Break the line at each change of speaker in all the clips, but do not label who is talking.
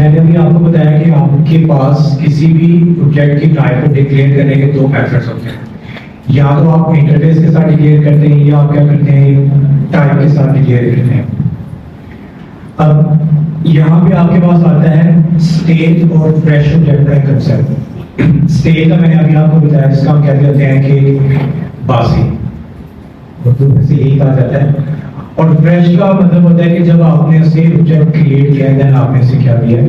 मैंने अभी आपको बताया कि आपके पास किसी भी ऑब्जेक्ट की टाइप को डिक्लेयर करने के दो मेथड्स होते हैं, या तो आप इंटरफेस के साथ डिक्लेयर करते हैं या आप क्या करते हैं टाइप के साथ डिक्लेयर करते हैं। अब यहाँ पे आपके पास आता है स्टेट और फ्रेश ऑब्जेक्ट का कंसेप्ट। स्टेट का मैंने अभी आपको बताया, जिसका हम कहते होते हैं कि बासी, उर्दू में से यही कहा जाता है। और फ्रेश का मतलब होता है कि जब आपने उसे ऑब्जेक्ट क्रिएट किया है, देन आपने उसे क्या किया है,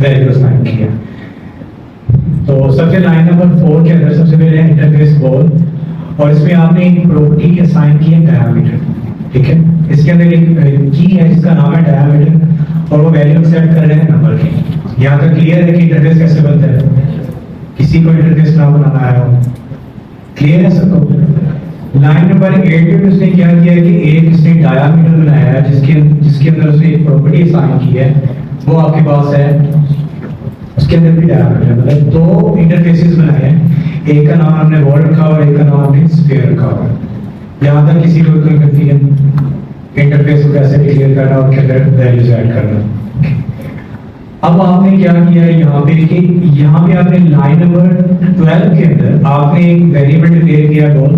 वैल्यू असाइन किया। तो सबसे लाइन नंबर 4 के अंदर सबसे पहले इंटरफेस बॉल, और इसमें आपने एक प्रॉपर्टी असाइन की है डायमीटर, ठीक है। इसके अंदर एक की है जिसका नाम है डायमीटर, और वो वैल्यू सेट कर रहे हैं नंबर की। यहाँ तक क्लियर है कि इंटरफेस कैसे बनता है? किसी को इंटरफेस ना बनाना आया हो? क्लियर है सबको? लाइन नंबर 8 पे उसने क्या किया है कि एक इसने डायमीटर बनाया है जिसके अंदर उसने एक प्रॉपर्टी असाइन की है, वो आपके पास है। उसके अंदर भी डायमीटर मतलब दो इंटरफेसेस बनाए हैं, एक का नाम हमने वॉल रखा और एक का नाम हमने स्फीयर रखा हुआ है। यहाँ तक किसी को कोई कंफ्यूजन? इंटरफेस को कैसे डिक्लेयर करना और कितने वैल्यूज ऐड करना। अब आपने क्या किया है यहाँ पे कि यहाँ पे आपने लाइन नंबर 12 के अंदर आपने एक वेरिएबल डिक्लेयर किया बॉल,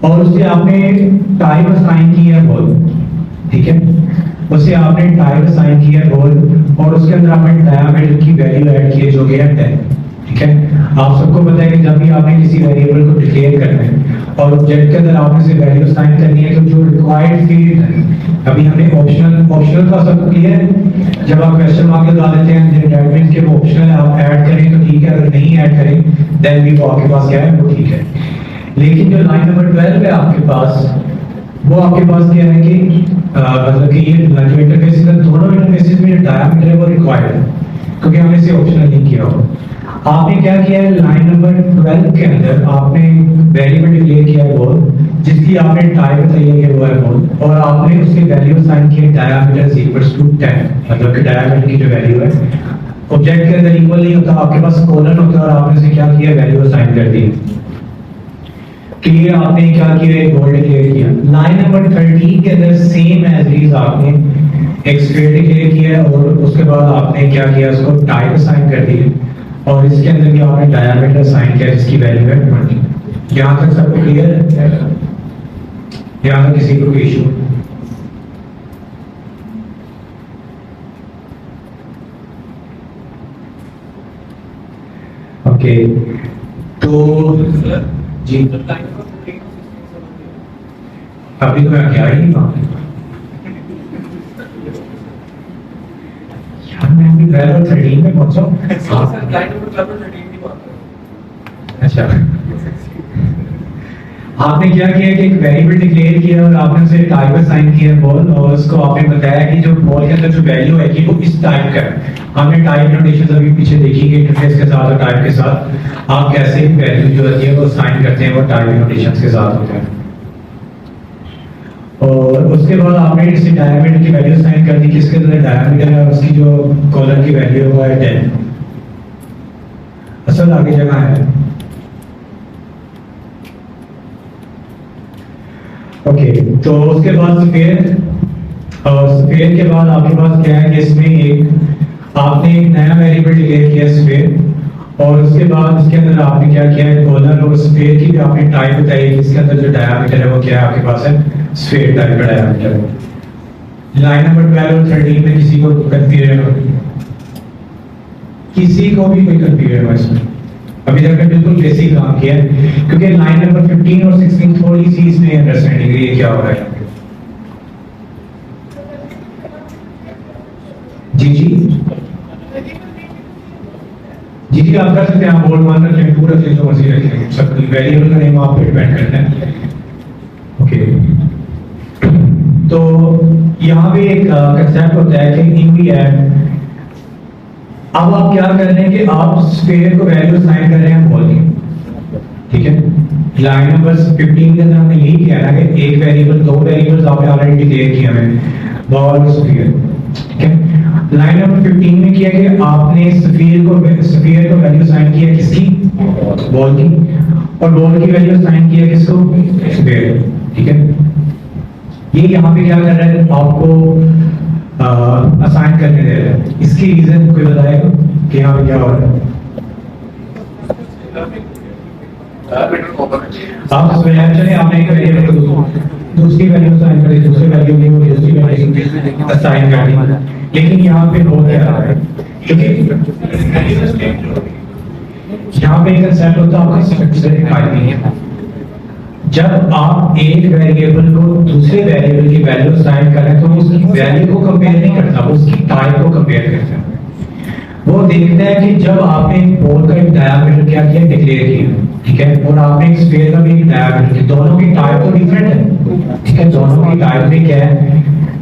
और उससे आपने टाइप असाइन की है बॉल, ठीक है। उसे आपने टाइप असाइन किया है बॉल, और उसके अंदर आपने डायमीटर की वैल्यू ऐड की है जो कि है 10, ठीक है। आप सबको पता है कि जब भी आपने किसी वेरिएबल को डिक्लेयर करना है और ऑब्जेक्ट के अंदर आपने से वैल्यू असाइन करनी है, तो जो रिक्वायर्ड फील्ड है, अभी हमने ऑप्शनल का सबको क्लियर है। जब आप क्वेश्चन मार्क लगा देते हैं दैट मींस कि वो ऑप्शनल है, आप ऐड करें तो ठीक है, अगर नहीं ऐड करें देन भी वो आपके पास क्या है, वो ठीक है। लेकिन जो लाइन नंबर 12 है आपके पास, वो आपके पास क्या है कि मतलब कि ये जो इंटरफेस है, दोनों इंटरफेसेस में डायमीटर है वो रिक्वायर्ड है, क्योंकि हमने इसे ऑप्शनल नहीं किया हो। आपने क्या किया है, लाइन नंबर 12 के अंदर आपने वेरिएबल डिक्लेयर किया है बॉल, जिसकी आपने टाइप बताई है वो है बॉल, और आपने उसकी वैल्यू असाइन की है डायमीटर इक्वल्स टू 10, मतलब कि डायमीटर की जो वैल्यू है ऑब्जेक्ट के अंदर इक्वल नहीं होता, आपके पास कोलन होता है, और आपने उसे क्या किया, वैल्यू असाइन कर दी। क्लियर? आपने क्या किया, एक बॉल डिक्लेयर किया। लाइन नंबर 13 के अंदर सेम एज इज आपने एक स्फीयर डिक्लेयर किया है, और उसके बाद आपने क्या किया, उसको टाइप असाइन कर दी, और इसके अंदर भी आपने डायमीटर असाइन किया जिसकी वैल्यू है 20। यहाँ तक सबको क्लियर है? यहाँ तक किसी को कोई इशू? ओके, तो जी अभी तो मैं क्या ही नहीं मांग यार, मैं अभी 12 और 13 में पहुंचा। अच्छा, आपने क्या किया कि एक वेरिएबल डिक्लेयर किया और आपने उसे टाइप असाइन किया बॉल, और उसको आपने बताया कि जो बॉल के अंदर जो वैल्यू है कि वो इस टाइप का है। हमने टाइप नोटेशन अभी पीछे देखी कि इंटरफेस के साथ और टाइप के साथ आप कैसे वैल्यू जो होती है वो असाइन करते हैं, वो टाइप नोटेशन के साथ होते हैं। और उसके बाद आपने इसी डायमीटर की वैल्यू असाइन कर दी, किसके अंदर डायमीटर है, उसकी जो कॉलम की वैल्यू है वो है 10। असल आगे जगह है। ओके, तो उसके बाद स्फीयर, और स्फीयर के बाद आपके पास क्या है कि इसमें एक आपने एक नया वेरिएबल डिक्लेयर किया स्फीयर, और उसके बाद इसके अंदर आपने क्या किया है, कॉलम और स्फीयर की भी आपने टाइप बताई, जिसके अंदर जो डायमीटर है वो क्या है आपके पास है, स्फीयर टाइप का डायमीटर है। लाइन नंबर 12 और 13 में किसी को कंफ्यूजन हो? किसी को भी कोई कंफ्यूजन हो इसमें? अभी तक बिल्कुल बेसिक काम किया है, क्योंकि लाइन नंबर 15 और 16 थोड़ी सी इसमें अंडरस्टैंडिंग है क्या हो रहा है। जी जी जी जी, आप कर सकते हैं, आप बोर्ड मान रखें, टू रखें, जो मर्जी रखें, सब वेरिएबल का नेम आप पे डिपेंड करता है। ओके, तो यहाँ पे एक कंसेप्ट होता है कि इन दी एंड अब आप क्या कर रहे हैं कि आप स्फीयर को वैल्यू असाइन कर रहे हैं बॉल की, ठीक है। लाइन नंबर 15 के अंदर हमने यही किया ना कि एक वेरिएबल, दो वेरिएबल्स आपने ऑलरेडी डिक्लेयर किए हैं, बॉल और स्फीयर, ठीक है। लाइन नंबर 15 में किया कि आपने स्फीयर को वैल्यू असाइन किया किसकी, बॉल की, और बॉल की वैल्यू असाइन किया किसको, स्फीयर, ठीक है। ये यहाँ पे क्या कर रहा है, आपको असाइन करने दे रहे हैं, इसकी रीजन कोई बताएगा कि यहाँ पे क्या हो रहा है? आप स्वयं चले आपने एक वेरिएबल को दूसरी वैल्यू असाइन कर दी, दूसरी वैल्यू की वो दूसरी वैल्यू असाइन कर दी, लेकिन यहाँ पे हो क्या रहा है? क्योंकि यहाँ पे एक कंसेप्ट होता है आपका स्ट्रक्चरल टाइपिंग। जब आप एक वेरिएबल को दूसरे वेरिएबल की वैल्यू असाइन करें तो उसकी वैल्यू को कंपेयर नहीं करता, वो उसकी टाइप को कंपेयर करता है। वो देखता है कि जब आपने एक बॉल का एक डायमीटर क्या किया, डिक्लेयर किया, ठीक है, और आपने एक स्फीयर का भी एक डायमीटर किया, दोनों की टाइप तो डिफरेंट है, ठीक है, दोनों की टाइप में क्या है,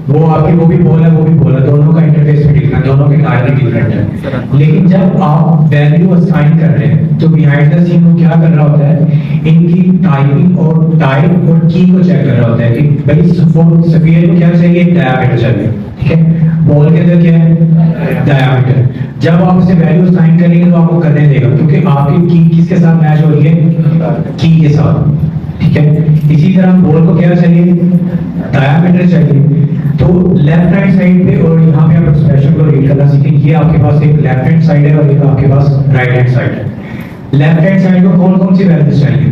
वो आपकी वो भी बॉल है वो भी बॉल है, दोनों का इंटरफेस भी डिफरेंट, दोनों की टाइप भी डिफरेंट है। लेकिन जब आप वैल्यू असाइन कर रहे हैं तो बिहाइंड द सीन वो क्या कर रहा होता है, इनकी टाइपिंग और टाइप और की को चेक कर रहा होता है कि भाई स्फीयर को क्या चाहिए, डायमीटर चाहिए, ठीक है, बॉल के अंदर क्या है, डायमीटर। जब आप इसे वैल्यू असाइन करेंगे तो आपको करने देगा, क्योंकि आपकी की किसके साथ मैच हो रही है, की के साथ, ठीक है। इसी तरह बॉल को क्या चाहिए, डायमीटर चाहिए। तो लेफ्ट हैंड साइड पे और यहाँ पे आप एक्सप्रेशन को रीड करना सीखें। ये आपके पास एक लेफ्ट हैंड साइड है और एक आपके पास राइट हैंड साइड है। लेफ्ट हैंड साइड को कौन कौन सी वैल्यूज चाहिए,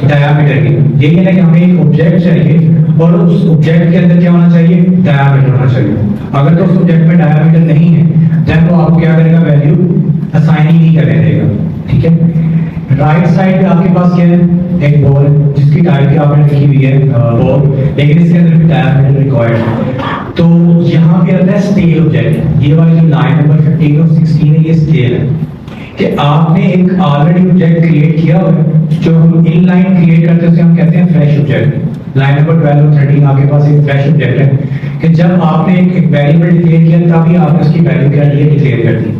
डायमीटर की। यही है कि हमें एक ऑब्जेक्ट चाहिए और उस ऑब्जेक्ट के अंदर क्या होना चाहिए, डायमीटर होना चाहिए। अगर तो उस ऑब्जेक्ट में डायमीटर नहीं है देन वो आपको क्या करेगा, वैल्यू असाइन ही नहीं करने देगा, ठीक है। राइट साइड पे आपके पास क्या है, एक बॉल जिसकी टाइप की आपने लिखी हुई है बॉल, लेकिन इसके अंदर भी डायमीटर रिक्वायर्ड है। तो यहाँ पे आता है स्केल ऑब्जेक्ट। ये वाली जो लाइन नंबर 15 और 16 है ये स्केल है कि आपने एक ऑलरेडी ऑब्जेक्ट क्रिएट किया हुआ है। जो हम इन लाइन क्रिएट करते हैं उसे हम कहते हैं फ्रेश ऑब्जेक्ट। लाइन नंबर 12 और 13 आपके पास एक फ्रेश ऑब्जेक्ट है कि जब आपने एक वेरिएबल डिक्लेयर किया तभी आपने उसकी वैल्यू क्या लिए डिक्लेयर कर दी।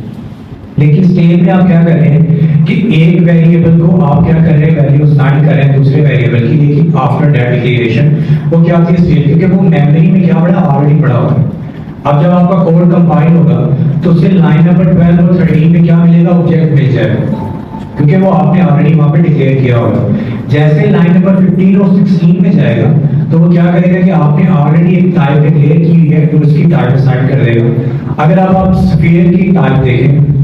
लेकिन स्टेज में आप क्या कर रहे हैं कि एक वेरिएबल को आप क्या कर रहे हैं, वैल्यू असाइन कर रहे हैं दूसरे वेरिएबल की, लेकिन आफ्टर दैट डिक्लेरेशन वो क्या होती है स्टेज, क्योंकि वो मेमोरी में क्या पड़ा, ऑलरेडी पड़ा हुआ है। अब जब आपका कोड कंपाइल होगा तो उसे लाइन नंबर 12 और 13 में क्या मिलेगा, ऑब्जेक्ट मिल जाएगा, क्योंकि वो आपने ऑलरेडी वहां पे डिक्लेयर किया होगा। जैसे लाइन नंबर 15 और 16 में जाएगा तो वो क्या करेगा कि आपने ऑलरेडी एक टाइप डिक्लेयर की हुई है तो उसकी टाइप असाइन कर देगा। अगर आप स्फीयर की टाइप देखें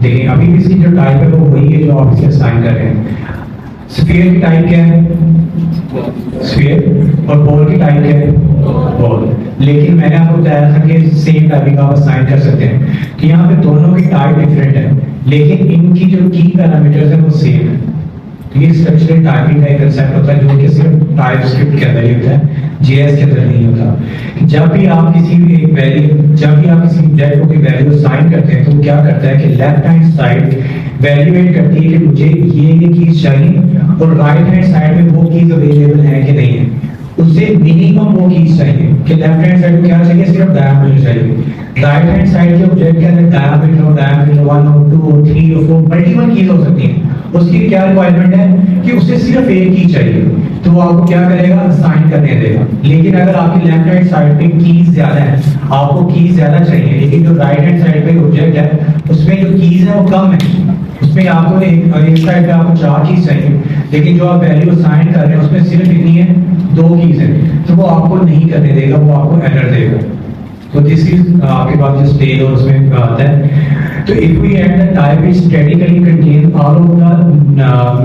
अभी भी इसकी जो टाइप है वो वही है जो आप इसे असाइन कर रहे हैं। स्फीयर की टाइप क्या है, स्फीयर, और बॉल की टाइप क्या है, बॉल। लेकिन मैंने आपको बताया था कि सेम टाइपिंग आप असाइन कर सकते हैं कि यहाँ पे दोनों की टाइप डिफरेंट है लेकिन इनकी जो की पैरामीटर्स है वो सेम है। ये स्ट्रक्चरल टाइपिंग का एक कंसेप्ट होता है जो कि सिर्फ टाइपस्क्रिप्ट के अंदर ही होता है, जेएस के अंदर नहीं होता। जब भी आप किसी भी एक वैल्यू, जब भी आप किसी ऑब्जेक्ट को कोई वैल्यू असाइन करते हैं तो क्या करता है कि लेफ्ट हैंड साइड वैल्यूएट करती है कि मुझे ये कीज चाहिए और राइट हैंड साइड में वो कीज अवेलेबल है कि नहीं है। उससे मिनिमम वो कीज चाहिए कि लेफ्ट हैंड साइड को क्या चाहिए, सिर्फ डायमीटर चाहिए। राइट हैंड साइड के ऑब्जेक्ट के अंदर डायमीटर 1 और 2 और 3 और 4 मल्टीपल कीज हो सकती हैं। उसकी क्या रिक्वायरमेंट है कि उसे सिर्फ एक की चाहिए तो वो आपको क्या करेगा, असाइन करने देगा। लेकिन अगर आपकी लेफ्ट हैंड साइड पे कीज ज्यादा है, आपको कीज ज्यादा चाहिए, लेकिन जो राइट हैंड साइड पे ऑब्जेक्ट है उसमें जो कीज है वो कम है, उसमें आपको एक साइड पे आपको 4 कीज चाहिए लेकिन जो आप वैल्यू असाइन कर रहे हैं उसमें सिर्फ इतनी है 2 कीज है, तो वो आपको नहीं करने देगा, वो आपको एरर देगा। तो दिस इज आपके पास जो स्टेज और उसमें आता है। तो if we add the type is statically contain all of the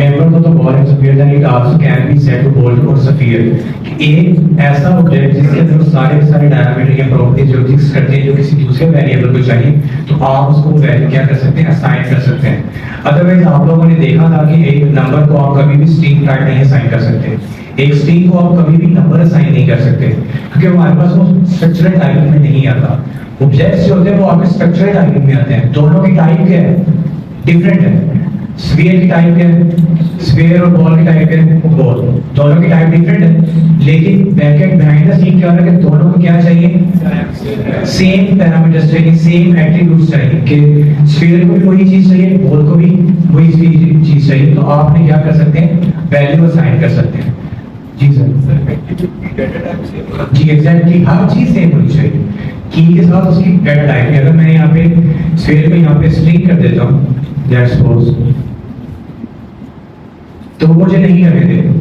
members of the ball and sphere, then it also can be set to ball or sphere। एक ऐसा ऑब्जेक्ट जिसके अंदर सारे डायमीटर या प्रॉपर्टीज जो फिक्स करते हैं जो किसी दूसरे वेरिएबल को चाहिए तो आप उसको वैल्यू क्या कर सकते हैं, असाइन कर सकते हैं। अदरवाइज आप लोगों ने देखा था कि एक नंबर को आप कभी भी स्ट्रिंग टाइप नहीं असाइन कर सकते, एक स्ट्रिंग को आप कभी भी नंबर असाइन नहीं कर सकते क्योंकि हमारे पास वो स्ट्रक्चरल टाइपिंग में नहीं आता। ऑब्जेक्ट्स जो होते हैं वो आपके स्ट्रक्चरल टाइपिंग में आते हैं। दोनों की टाइप क्या है, डिफरेंट है। स्फीयर की टाइप क्या है, स्फीयर और बॉल की टाइप है, बॉल। दोनों की टाइप डिफरेंट है लेकिन बैकएंड बिहाइंड द सीन क्या होता है कि दोनों को क्या चाहिए, सेम पैरामीटर्स चाहिए, सेम एट्रीब्यूट्स चाहिए कि स्फीयर को भी वही चीज चाहिए, बॉल को भी वही चीज चाहिए। तो आपने क्या कर सकते हैं, वैल्यू असाइन कर सकते हैं। जी सर, जी एग्जैक्टली हर चीज सेम होनी चाहिए। की के साथ उसकी डेटा टाइप है। अगर मैं यहाँ पे स्फीयर को यहाँ पे स्ट्रिंग कर देता हूँ लेट्स सपोज, तो मुझे नहीं करने देगा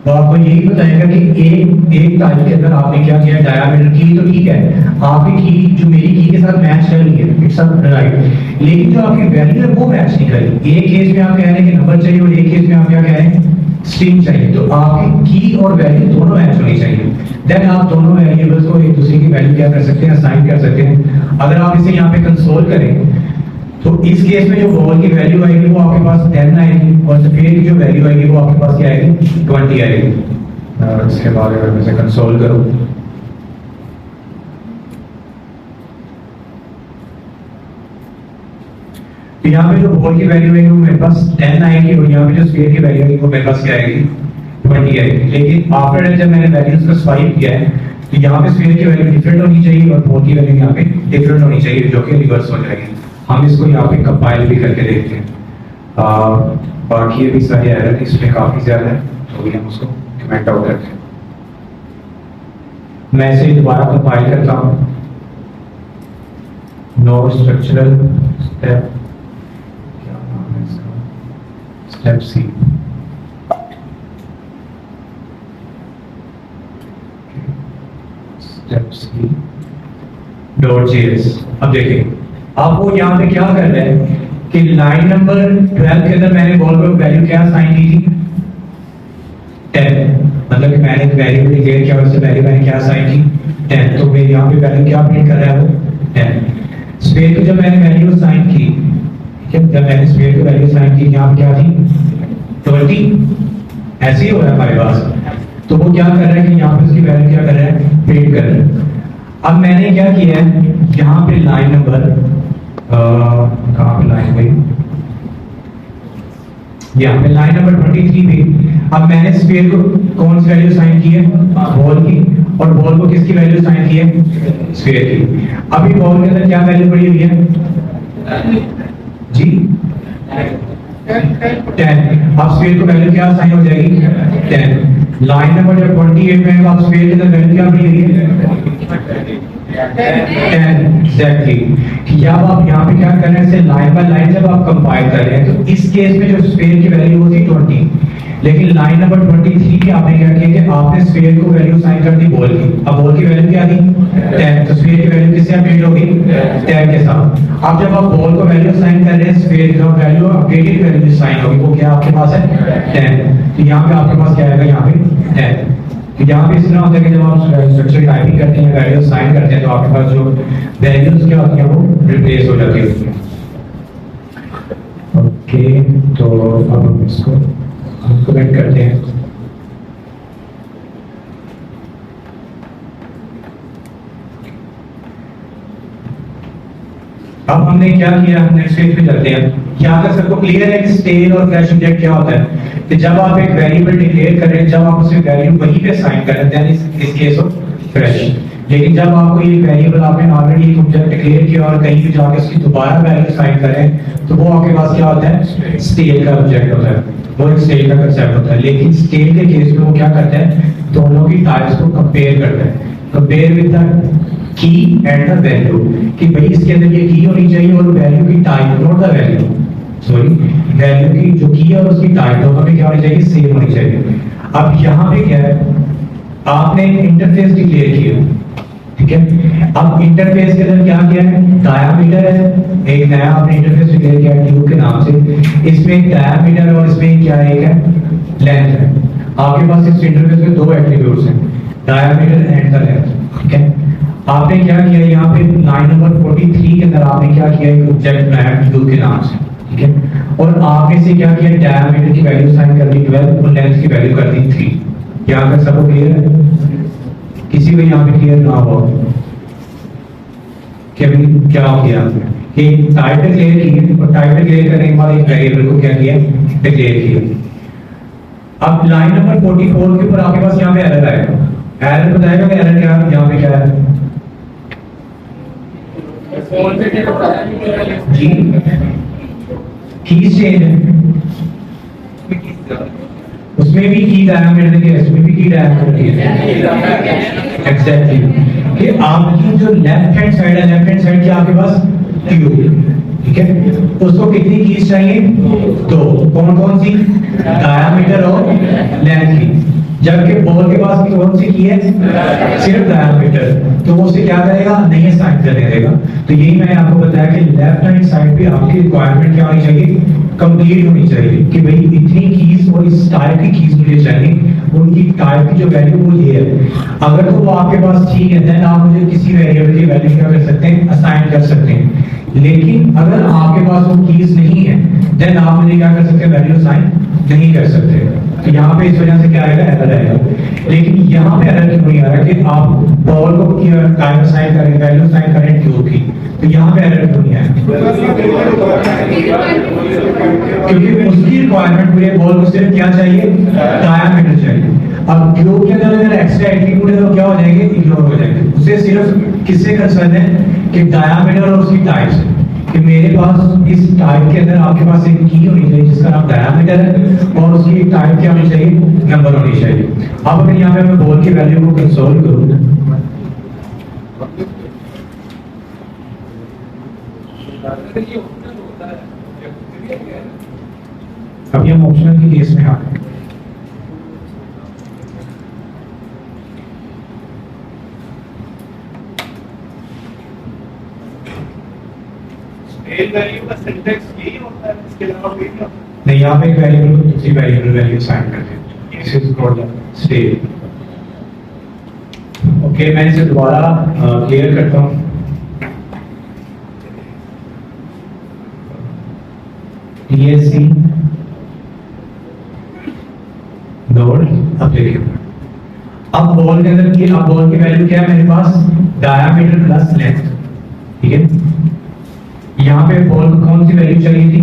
वो आपको यही बताएगा कि एक टाइप के अंदर आपने क्या किया, डायमीटर की तो ठीक है, आपकी की जो मेरी की के साथ मैच कर रही है, इट्स राइट, लेकिन जो आपकी वैल्यू है वो मैच नहीं कर रही। एक केस में आप कह रहे हैं कि नंबर चाहिए और एक केस में आप क्या कह रहे हैं, स्ट्रिंग चाहिए। तो आपकी की और वैल्यू दोनों मैच होनी चाहिए, देन आप दोनों वेरिएबल्स को एक दूसरे की वैल्यू क्या कर सकते हैं, असाइन कर सकते हैं। अगर आप इसे यहाँ पे कंसोल करें तो इस केस में जो बॉल की वैल्यू आएगी वो आपके पास 10 आएगी और सफेद की जो वैल्यू आएगी वो आपके पास क्या आएगी, 20 आएगी। इसके बाद अगर मैं इसे कंसोल करूं तो यहाँ पे जो बॉल की वैल्यू आएगी वो मेरे पास 10 आएगी और यहाँ पे जो स्फीयर की वैल्यू आएगी वो मेरे पास क्या आएगी, 20 आएगी। लेकिन आफ्टर जब मैंने वैल्यूज को स्वाइप किया है तो यहाँ पे स्फीयर की वैल्यू डिफरेंट होनी चाहिए और बॉल की वैल्यू यहाँ पे डिफरेंट होनी चाहिए, जो कि रिवर्स हो जाएगी। हम इसको यहाँ पे कंपाइल भी करके देखते हैं। बाकी ये भी सारे एरर इसमें काफी ज्यादा है, तो भी हम उसको कमेंट आउट करते हैं। मैं इसे दोबारा कंपाइल करता हूँ। नो स्ट्रक्चरल स्टेप, क्या नाम है इसका, step C. Step C dot JS. अब देखिए अब वो यहाँ पे क्या कर रहे हैं कि लाइन नंबर 12 के अंदर मैंने बॉल को वैल्यू क्या असाइन की थी, 10, मतलब कि मैंने एक वेरिएबल डिक्लेयर किया और उससे वैल्यू मैंने क्या असाइन की, 10। तो मेरे यहाँ पे वैल्यू क्या प्रिंट कर रहा है, वो 10। स्पेयर को जब मैंने वैल्यू असाइन की, ठीक है, जब मैंने स्पेयर को वैल्यू असाइन की यहाँ पे क्या थी, 20, ऐसे ही हो रहा है हमारे पास। तो वो क्या कर रहा है कि यहाँ पे उसकी वैल्यू क्या कर रहा है, प्रिंट कर रहा है। अब मैंने क्या किया है, यहाँ पे लाइन नंबर कहाँ पे लाइन गई, यहाँ पे लाइन नंबर 23 पे अब मैंने स्फीयर को कौन सी वैल्यू असाइन की है, बॉल की, और बॉल को किसकी वैल्यू असाइन की है, स्फीयर की। अभी बॉल के अंदर क्या वैल्यू पड़ी हुई है जी, 10। अब स्फीयर को वैल्यू क्या असाइन हो जाएगी, 10। लाइन नंबर जब 28 में अब स्फीयर के अंदर वैल्यू क्या पड़ी हुई है, 10 एग्जैक्टली। अब आप यहाँ पे क्या कर रहे हैं, इसे लाइन बाय लाइन जब आप कंपाइल कर रहे हैं तो इस केस में जो स्फीयर की वैल्यू होती 20, लेकिन लाइन नंबर 23 की आपने क्या किया कि आपने स्फीयर को वैल्यू असाइन कर दी बॉल की। अब बॉल की वैल्यू क्या थी, 10, तो स्फीयर की वैल्यू किससे अपडेट होगी, 10 के साथ। अब जब आप बॉल को वैल्यू असाइन कर रहे हैं, स्फीयर की वैल्यू अपडेटेड वैल्यू असाइन होगी, वो क्या आपके पास है, 10। तो यहाँ पे आपके पास क्या आएगा, यहाँ पे 10। तो यहाँ पे इस तरह होता है कि जब आप स्ट्रक्चर टाइपिंग करते हैं, वैल्यू असाइन करते हैं, तो आपके पास जो वैल्यूज क्या होती हैं वो रिप्लेस हो जाती है। ओके, तो अब हम इसको कमेंट करते हैं। अब हमने क्या किया, हम नेक्स्ट पेज पे चलते हैं। यहाँ तक सबको क्लियर है कि स्टेल और फ्रेश ऑब्जेक्ट क्या होता है। कि जब आप एक वेरिएबल डिक्लेयर कर रहे हैं, जब आप उसे वैल्यू वहीं पे असाइन कर रहे हैं, इस केस ऑफ फ्रेश। लेकिन जब आपको ये वेरिएबल आपने ऑलरेडी एक ऑब्जेक्ट डिक्लेयर किया और कहीं भी जाके उसकी दोबारा वैल्यू असाइन करें, तो वो आपके पास क्या होता है, स्टेल का ऑब्जेक्ट होता है, वो एक स्टेल का कंसेप्ट होता है। लेकिन स्टेल के केस में वो क्या करता है, दोनों की टाइप्स को कंपेयर करता है, compare with the key and the value, कि भाई इसके अंदर ये की होनी चाहिए और वैल्यू की type, not the value, sorry, value की जो की है और उसकी टाइप दोनों में क्या होनी चाहिए, सेम होनी चाहिए। अब यहाँ पे क्या है, आपने इंटरफेस डिक्लेयर किया, ठीक है। अब इंटरफेस के अंदर क्या किया है, डायमीटर है, एक नया आपने इंटरफेस डिक्लेयर किया है ड्यू के नाम से। इसमें एक डायमीटर है और इसमें क्या है, एक है लेंथ है। आपके पास इस इंटरफेस में दो एट्रीब्यूट्स हैं, डायमीटर एंड द लेंथ, ठीक है। आपने क्या किया, यहाँ पे लाइन नंबर 43 के अंदर आपने क्या किया, एक ऑब्जेक्ट बनाया ड्यू के नाम से, ठीक है। और आपने से क्या किया, डायमीटर की वैल्यू असाइन कर दी 12 और लेंथ की वैल्यू कर दी 3। यहाँ तक सबको क्लियर है, किसी को यहाँ पे क्लियर ना हो कि अभी क्या हो गया, कि टाइटल क्लियर की और टाइटल क्लियर करने के बाद एक वेरिएबल को क्या किया, डिक्लेयर किया। अब लाइन नंबर 44 के ऊपर आपके पास यहाँ पे एरर आएगा, एरर बताएगा कि एरर क्या है, यहाँ पे क्या है जी, की चेंज है, उसमें भी की डायमीटर की, इसमें भी की डायमीटर की है, एग्जैक्टली। कि आपकी जो लेफ्ट हैंड साइड है, लेफ्ट हैंड साइड की आपके पास क्यूब, ठीक है, उसको कितनी कीज चाहिए, दो, कौन कौन सी, डायमीटर और लेंथ की। जबकि बॉल के पास कौन सी की है, सिर्फ डायमीटर, तो वो उसे क्या करेगा, नहीं असाइन करने देगा। तो यही मैंने आपको बताया कि लेफ्ट हैंड साइड पे आपकी रिक्वायरमेंट क्या होनी चाहिए, कंप्लीट होनी चाहिए कि भाई इतनी कीज और इस टाइप की कीज मुझे चाहिए, उनकी टाइप की जो वैल्यू वो ये है। अगर तो वो आपके पास ठीक है, देन आप मुझे किसी वेरिएबल की वैल्यू क्या कर सकते हैं, असाइन कर सकते हैं। लेकिन अगर आपके पास वो कीज नहीं है, देन आप मुझे क्या कर सकते हैं, वैल्यू असाइन नहीं कर सकते। तो यहाँ पे इस वजह से क्या आएगा, एरर आएगा। लेकिन यहाँ पे एरर क्यों नहीं आ रहा कि आप बॉल को टाइम असाइन करें, वैल्यू असाइन करें ट्यूब की, तो यहाँ पे एरर क्यों नहीं आया, क्योंकि उसकी रिक्वायरमेंट पूरे बॉल को सिर्फ क्या चाहिए, डायमीटर चाहिए। अब ट्यूब के अंदर अगर एक्स्ट्रा एट्रीब्यूट है तो क्या हो जाएंगे, इग्नोर हो जाएंगे। उसे सिर्फ किससे कंसर्न है कि डायमीटर और उसकी टाइप से, कि मेरे पास इस टाइप के अंदर आपके पास एक की होनी चाहिए जिसका नाम डायमीटर है और उसकी टाइप क्या होनी चाहिए, नंबर होनी चाहिए। अब अगर यहाँ पे मैं बॉल की वैल्यू को कंसोल करूँ, अब ये हम ऑप्शनल की केस में आ गए।
वैल्यू का सिंटैक्स यही होता है, इसके अलावा कोई नहीं होता।
नहीं, यहाँ पे एक वेरिएबल को दूसरी वेरिएबल वैल्यू असाइन करते हैं, this is called state. Okay, मैं इसे दोबारा क्लियर करता हूँ। TSC node application. अब बॉल के अंदर की, अब बॉल की वैल्यू क्या है मेरे पास, डायमीटर प्लस लेंथ, ठीक है। यहाँ पे बॉल को कौन सी वैल्यू चाहिए थी,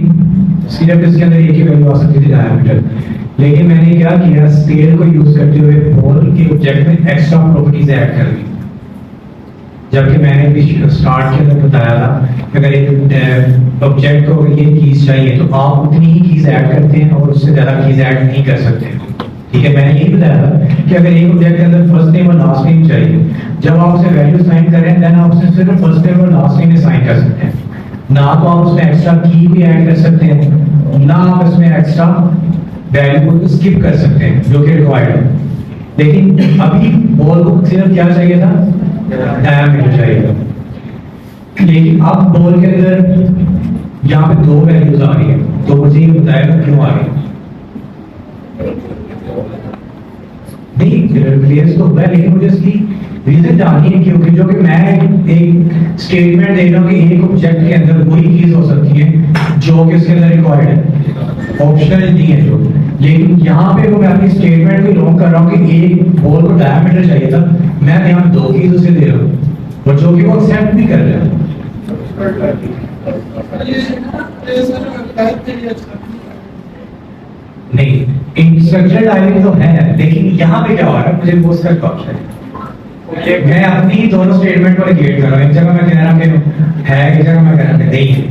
सिर्फ इसके अंदर एक ही वैल्यू आ सकती थी, डायमीटर। लेकिन मैंने क्या किया, स्केल को यूज करते हुए बॉल के ऑब्जेक्ट में एक्स्ट्रा प्रॉपर्टीज ऐड कर दी। जबकि मैंने भी स्टार्ट के अंदर बताया था कि अगर एक ऑब्जेक्ट को ये कीज चाहिए तो आप उतनी ही कीज ऐड करते हैं और उससे ज्यादा कीज ऐड नहीं कर सकते, ठीक है। मैंने यही बताया था कि अगर एक ऑब्जेक्ट के अंदर फर्स्ट नेम और लास्ट नेम चाहिए, जब आप उसे वैल्यू असाइन करें, देन आप उसे सिर्फ फर्स्ट नेम और लास्ट नेम असाइन कर सकते हैं। ना तो आप उसमें एक्स्ट्रा की भी ऐड कर सकते हैं, ना आप इसमें एक्स्ट्रा वैल्यू को स्किप कर सकते हैं जो कि रिक्वायर्ड है। लेकिन अभी बॉल को सिर्फ क्या चाहिए था, डायमीटर चाहिए था। लेकिन अब बॉल के अंदर यहाँ पे दो वैल्यूज आ रही है, तो मुझे ये बताएगा क्यों आ रही है। नहीं, क्लियर तो हुआ है, लेकिन मुझे इसकी रीजन जाननी है, क्योंकि जो कि मैं एक स्टेटमेंट दे रहा हूँ कि एक ऑब्जेक्ट के अंदर वही चीज हो सकती है जो कि उसके अंदर रिक्वायर्ड है, ऑप्शनल नहीं है जो। लेकिन यहाँ पे वो मैं अपनी स्टेटमेंट को लॉन्ग कर रहा हूँ कि एक बॉल को डायमीटर चाहिए था, मैं यहाँ दो चीज उसे दे रहा हूँ और जो कि वो एक्सेप्ट भी कर रहा है। नहीं, इंस्ट्रक्टर टाइपिंग तो है, लेकिन यहाँ पे क्या हो रहा है, मुझे वो उसका ऑप्शन है। मैं अपनी दोनों स्टेटमेंट को नेगेट कर रहा हूँ। एक जगह मैं कह रहा हूँ कि है, एक जगह मैं कह रहा हूँ कि नहीं है।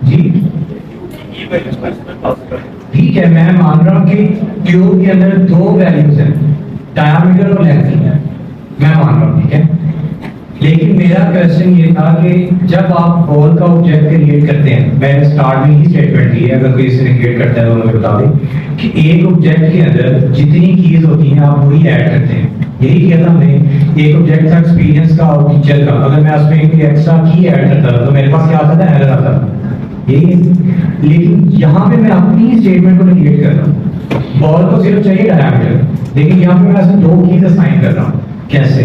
जी ठीक है, मैं मान रहा हूँ कि ट्यूब के अंदर दो वैल्यूज हैं, डायमीटर और लेंथ है, मैं मान रहा हूँ, ठीक है। लेकिन मेरा क्वेश्चन ये था कि जब आप बॉल का ऑब्जेक्ट क्रिएट करते हैं, मैंने स्टार्ट में ही स्टेटमेंट दी है, अगर कोई इसे क्रिएट करता है तो मैं बता दें कि एक ऑब्जेक्ट के अंदर जितनी कीज होती हैं आप वही ऐड करते हैं। यही किया था हमने, एक ऑब्जेक्ट था एक्सपीरियंस का और टीचर का, अगर मैं उसमें एक एक्स्ट्रा की ऐड करता था तो मेरे पास क्या आता था, एरर आता था, यही। लेकिन यहाँ पे मैं अपनी स्टेटमेंट को नेगेट कर रहा हूँ, बॉल को सिर्फ चाहिए डायमीटर, लेकिन यहाँ पे मैं ऐसे दो कीज असाइन कर रहा हूँ। कैसे,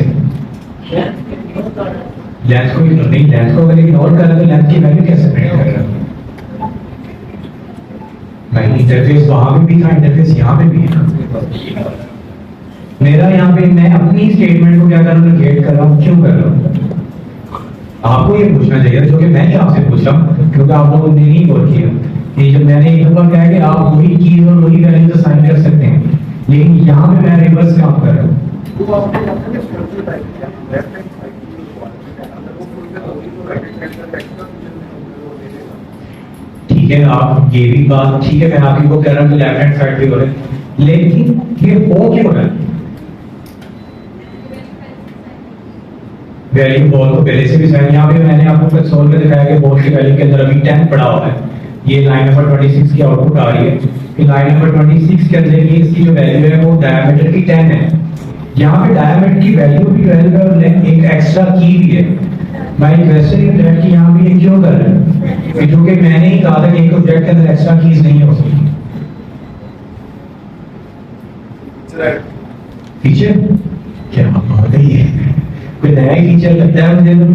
लेंथ को इग्नोर, नहीं लेंथ को अगर इग्नोर कर रहा तो लेंथ की वैल्यू कैसे प्रिंट कर रहा हूं भाई, इंटरफेस वहां पे भी था, इंटरफेस यहाँ पे भी है। मेरा यहाँ पे मैं अपनी स्टेटमेंट को क्या कर रहा हूँ, नेगेट कर रहा हूँ, क्यों कर रहा हूँ। आपको ये पूछना चाहिए जो कि मैं ही आपसे पूछ रहा हूँ, क्योंकि आप लोगों ने नहीं बोल किया। ये जब मैंने एक दफा कहा कि आप वही कीज और वही वैल्यूज असाइन कर सकते हैं, लेकिन यहाँ पे मैं रिवर्स काम कर रहा हूँ। ठीक है, आप ये भी बात ठीक है, मैं आपकी को कह रहा हूँ लेफ्ट हैंड साइड पे हो रहा है, लेकिन ये हो क्यों रहा है। वैल्यू बॉल को पहले से भी साइन, यहाँ पे मैंने आपको कंसोल पे दिखाया कि बॉल की वैल्यू के अंदर अभी 10 पड़ा हुआ है, ये लाइन नंबर 26 की आउटपुट आ रही है। लाइन नंबर 26 के अंदर ये इसकी जो वैल्यू है वो डायमीटर की 10 है। यहाँ पे डायमीटर की वैल्यू भी 12 है और एक एक्स्ट्रा की भी है। माय क्वेश्चन इज दैट कि यहाँ पे ये क्यों कर रहे हैं, क्योंकि मैंने ही कहा था कि एक ऑब्जेक्ट के अंदर एक्स्ट्रा कीज नहीं हो सकती। फीचर क्या बात है, ये कोई नया ही फीचर लगता है मुझे। तो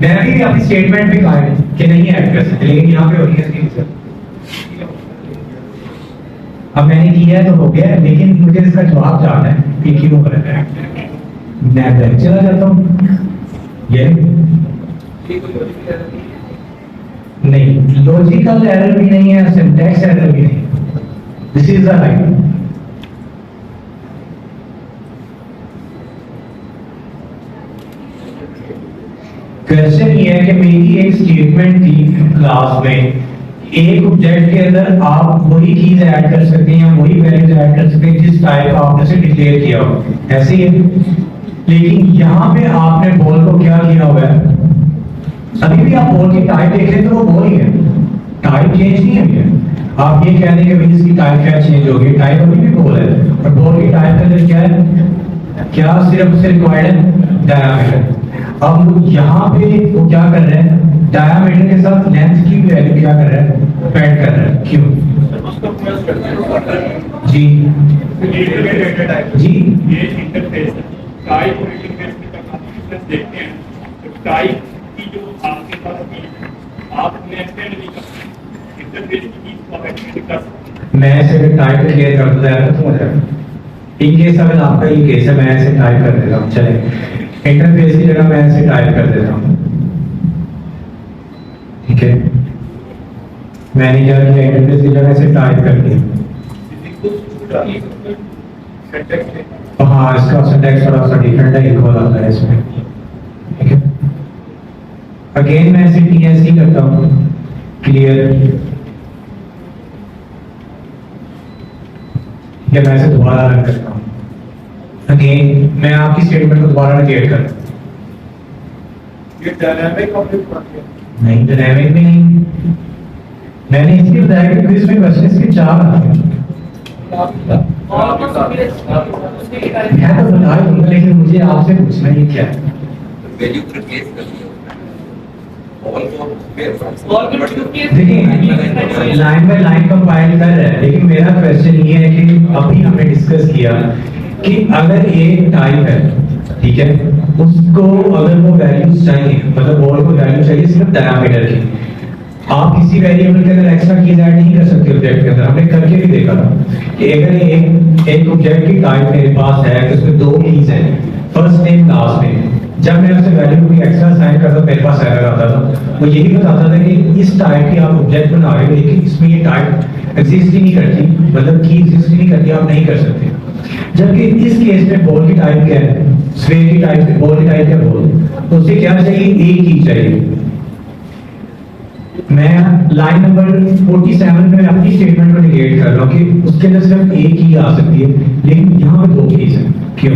मैंने भी अपनी स्टेटमेंट में कहा है कि नहीं ऐड कर सकते, लेकिन यहाँ पे हो रही है इसकी फीचर। अब मैंने किया है तो हो गया है, लेकिन मुझे इसका जवाब जानना है कि क्यों कर रहा है। मैं बैक चला जाता हूँ। ये नहीं, लॉजिकल एरर भी नहीं है, सिंटैक्स एरर भी नहीं। This is the line. Question ये है कि मेरी एक स्टेटमेंट थी क्लास में, एक ऑब्जेक्ट के अंदर आप वही चीज ऐड कर सकते हैं, वही वैल्यूज ऐड कर सकते हैं जिस टाइप आपने से डिक्लेयर किया हो, ऐसे ही है। लेकिन यहाँ पे आपने बॉल को क्या किया हुआ है, अभी भी आप बॉल की टाइप देख रहे तो वो बॉल ही है, टाइप चेंज नहीं हुई है। आप ये कह दें कि भाई इसकी टाइप क्या चेंज होगी, टाइप अभी भी बॉल है, और बॉल की टाइप के अंदर क्या है, क्या सिर्फ उससे रिक्वायर्ड है डायमीटर। अब यहाँ पे वो क्या कर रहे हैं, डायमीटर के साथ लेंथ की वैल्यू क्या कर रहा है, पैड कर रहा है। क्यों जी जी
ये इंटरफेस टाइप और इंटरफेस में कंपैरिजन देखते हैं तो टाइप की जो आपके पास की आपने एक्सटेंड नहीं कर सकते, इंटरफेस की चीज को आप एक्सटेंड कर सकते।
मैं सिर्फ टाइप क्लियर कर दूं यार, खत्म हो जाएगा। इन केस अगर आपका ये केस है, मैं ऐसे टाइप कर देता हूँ, चले इंटरफेस की जगह मैं ऐसे टाइप कर देता हूँ, ठीक है। मैंने क्या किया, इंटरफेस की जगह ऐसे टाइप कर दिया। हाँ, इसका सिंटैक्स थोड़ा सा डिफरेंट है, इक्वल आता है इसमें, ठीक है। अगेन मैं ऐसे टीएससी करता हूँ, क्लियर, या मैं ऐसे दोबारा रन करता हूँ। अगेन मैं आपकी स्टेटमेंट को दोबारा नेगेट करता हूँ।
ये डायनामिक ऑब्जेक्ट बन गया,
नहीं, डायनामिक भी नहीं। मैंने इसके बताया कि क्विज में क्वेश्चन इसके 4 आते हैं। मैं तो बता दूंगा, लेकिन मुझे आपसे पूछना ये क्या है।
वैल्यू को रिप्लेस कर दिया
देखिए लाइन बाय लाइन कंपाइल कर रहा है, लेकिन मेरा क्वेश्चन ये है कि अभी हमने डिस्कस किया कि अगर एक टाइप है, ठीक है, उसको अगर वो वैल्यूज चाहिए, मतलब बॉल को वैल्यू चाहिए सिर्फ डायमीटर की, आप किसी वेरिएबल के अंदर एक्स्ट्रा कीज ऐड नहीं कर सकते ऑब्जेक्ट के अंदर। हमने करके भी देखा था कि अगर एक ऑब्जेक्ट की टाइप मेरे पास है कि उसमें 2 कीज हैं, फर्स्ट नेम लास्ट नेम, जब मैं उसे वैल्यू को एक्स्ट्रा असाइन करता मेरे पास एरर आता था। वो यही बताता था कि इस टाइप की आप ऑब्जेक्ट बना रहे हो, लेकिन इसमें ये टाइप एग्जिस्ट ही नहीं करती, मतलब की एग्जिस्ट ही नहीं करती, आप नहीं कर सकते। जबकि इस केस में बॉल की टाइप क्या है, स्फीयर की टाइप, बॉल की टाइप क्या बॉल, तो उसे क्या चाहिए, एक की चाहिए। मैं लाइन नंबर 47 में अपनी स्टेटमेंट को निगेट कर रहा हूँ कि उसके अंदर सिर्फ एक ही आ सकती है, लेकिन यहाँ पे 2 कीज हैं। क्यों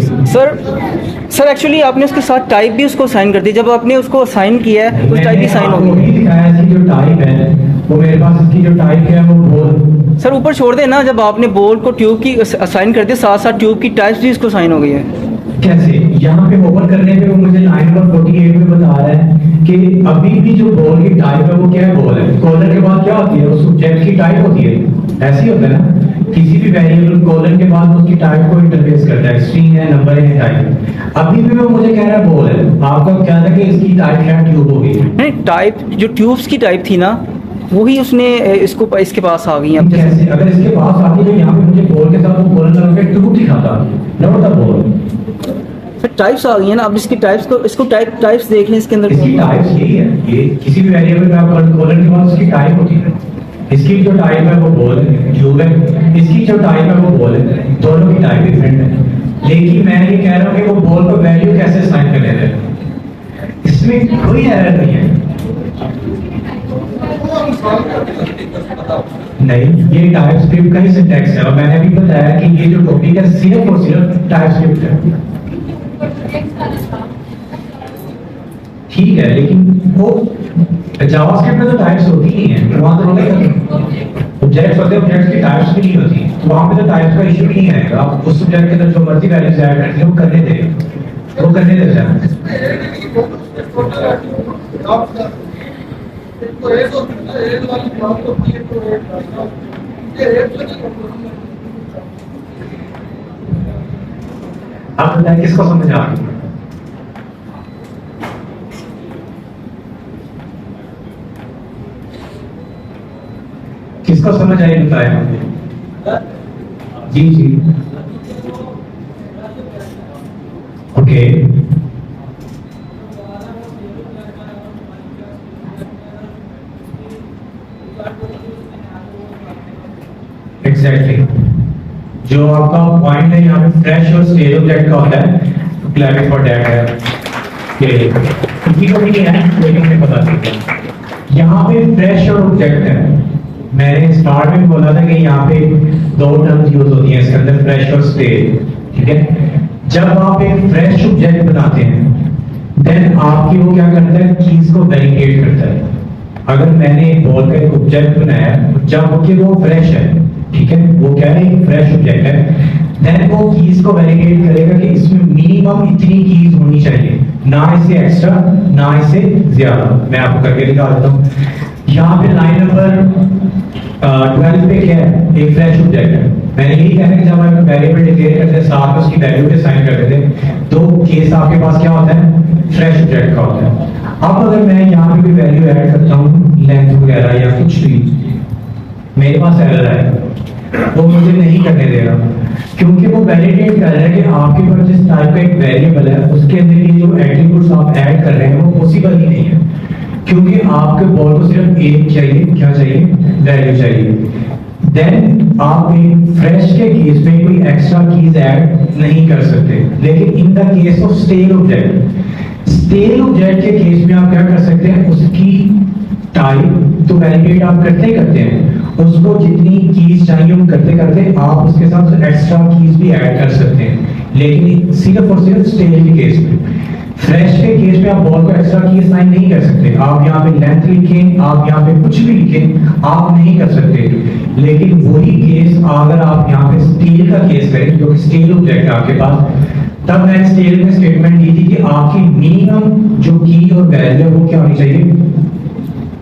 सर एक्चुअली आपने उसके साथ टाइप भी उसको साइन कर दी, जब आपने उसको साइन किया है तो टाइप भी साइन हो गई।
दिखाया इसकी जो टाइप है वो मेरे पास, इसकी जो टाइप है वो बॉल।
सर ऊपर छोड़ देना, जब आपने बॉल को ट्यूब की साइन कर दिया, साथ साथ ट्यूब की टाइप भी इसको साइन हो गई है।
कैसे, यहाँ पे ओवर करने पे वो मुझे लाइन नंबर 48 में बता रहा है कि अभी भी जो बॉल की टाइप है वो क्या है, बॉल है। कॉलर के बाद क्या होती है, उस ऑब्जेक्ट की टाइप होती है, ऐसे ही होता है ना, किसी भी वेरिएबल कॉलर के बाद उसकी टाइप को इंटरफेस करता है, स्ट्रिंग है, नंबर है, टाइप। अभी भी वो मुझे कह रहा है बॉल है, आपका क्या था कि इसकी टाइप क्या ट्यूब हो गई।
नहीं, टाइप जो ट्यूब्स की टाइप थी ना, वही उसने इसको इसके पास आ गई है।
कैसे, अगर इसके पास आती तो यहाँ पे मुझे बॉल के साथ वो कॉलर लगा के ट्यूब दिखाता, नॉट द बॉल।
फिर टाइप्स आ गई है ना, अब इसकी टाइप्स को, इसको टाइप्स देख लें इसके अंदर।
इसकी टाइप्स यही है, ये किसी भी वेरिएबल में आप कॉलर के बाद उसकी टाइप होती है। इसकी जो टाइप है वो बॉल है, ट्यूब है, इसकी जो टाइप है वो बॉल है, दोनों की टाइप डिफरेंट है। लेकिन मैं ये कह रहा हूँ कि वो बॉल को वैल्यू कैसे असाइन कर लेते हैं, इसमें कोई एरर नहीं है। नहीं, ये टाइप स्क्रिप्ट का ही सिंटैक्स है, और मैंने अभी बताया कि ये जो टॉपिक है सिर्फ और सिर्फ टाइप स्क्रिप्ट है। ठीक है, लेकिन वो जावास्क्रिप्ट में तो टाइप्स होती ही हैं, वहां तो नहीं ऑब्जेक्ट्स होते हैं, ऑब्जेक्ट्स की टाइप्स भी नहीं होती, तो वहां पे तो टाइप्स का इशू नहीं आएगा। आप उस ऑब्जेक्ट के अंदर जो मर्जी वैल्यूज ऐड करके वो करने दें, वो करने देते हैं। आप बताएं किसको समझ आ रही है? किसको समझ आई बताया? जी जी, ओके। एग्जैक्टली, जो आपका पॉइंट है यहाँ पे फ्रेश और स्टेल ऑब्जेक्ट का होता है, क्लैरिटी फॉर दैट है कि किसी को भी नहीं है लेकिन मुझे पता चलता यहाँ पे फ्रेश और ऑब्जेक्ट है। मैंने स्टार्ट में बोला था कि यहाँ पे दो टर्म्स यूज होती हैं इसके अंदर, फ्रेश और स्टेल, ठीक है। जब आप एक फ्रेश ऑब्जेक्ट बनाते हैं देन आपकी वो क्या करता है, कीज को वैलिडेट करता है। अगर मैंने एक बॉल का एक ऑब्जेक्ट बनाया जब कि वो फ्रेश है, ठीक है, वो क्या है, एक फ्रेश ऑब्जेक्ट है, देन वो कीज को वैलिडेट करेगा कि इसमें मिनिमम इतनी कीज होनी चाहिए, ना इससे एक्स्ट्रा ना इससे ज्यादा। मैं आपको करके दिखा देता हूँ। यहाँ पे लाइन नंबर 12 पे क्या है, एक फ्रेश ऑब्जेक्ट है। मैंने यही कहना कि जब हम वेरिएबल डिक्लेयर करते हैं साथ में उसकी वैल्यू पे साइन करते थे, तो केस आपके पास क्या होता है, फ्रेश ऑब्जेक्ट का होता है। अब अगर मैं यहाँ पे कोई वैल्यू ऐड करता हूँ, लेंथ वगैरह या कुछ भी, मेरे पास एरर है, वो मुझे नहीं करने दे रहा, क्योंकि वो वैलिडेट कर रहा है कि आपके पास जिस टाइप का एक वेरिएबल है उसके अंदर ये जो एट्रीब्यूट्स आप ऐड कर रहे हैं वो पॉसिबल ही नहीं है, क्योंकि आपके बॉल को सिर्फ एक चाहिए, क्या चाहिए, वैल्यू चाहिए। देन आप एक फ्रेश के केस में कोई एक्स्ट्रा कीज ऐड नहीं कर सकते। लेकिन in the case of stale object, stale object के केस में आप क्या कर सकते हैं, उसकी टाइप तो वैलिडेट आप करते हैं, उसको जितनी कीज चाहिए वो करते करते आप उसके साथ एक्स्ट्रा कीज भी ऐड कर सकते हैं। लेकिन सिर्फ और सिर्फ स्टेल के केस में, फ्रेश के केस में आप बॉल को एक्स्ट्रा की साइन नहीं कर सकते। आप यहाँ पे लेंथ लिखें, आप यहाँ पे कुछ भी लिखें, आप नहीं कर सकते। लेकिन वही केस अगर आप यहाँ पे स्टील का केस करें, जो कि स्टील ऑब्जेक्ट है आपके पास, तब मैंने स्टील में स्टेटमेंट दी थी कि आपकी मिनिमम जो की और वैल्यू है वो क्या होनी चाहिए,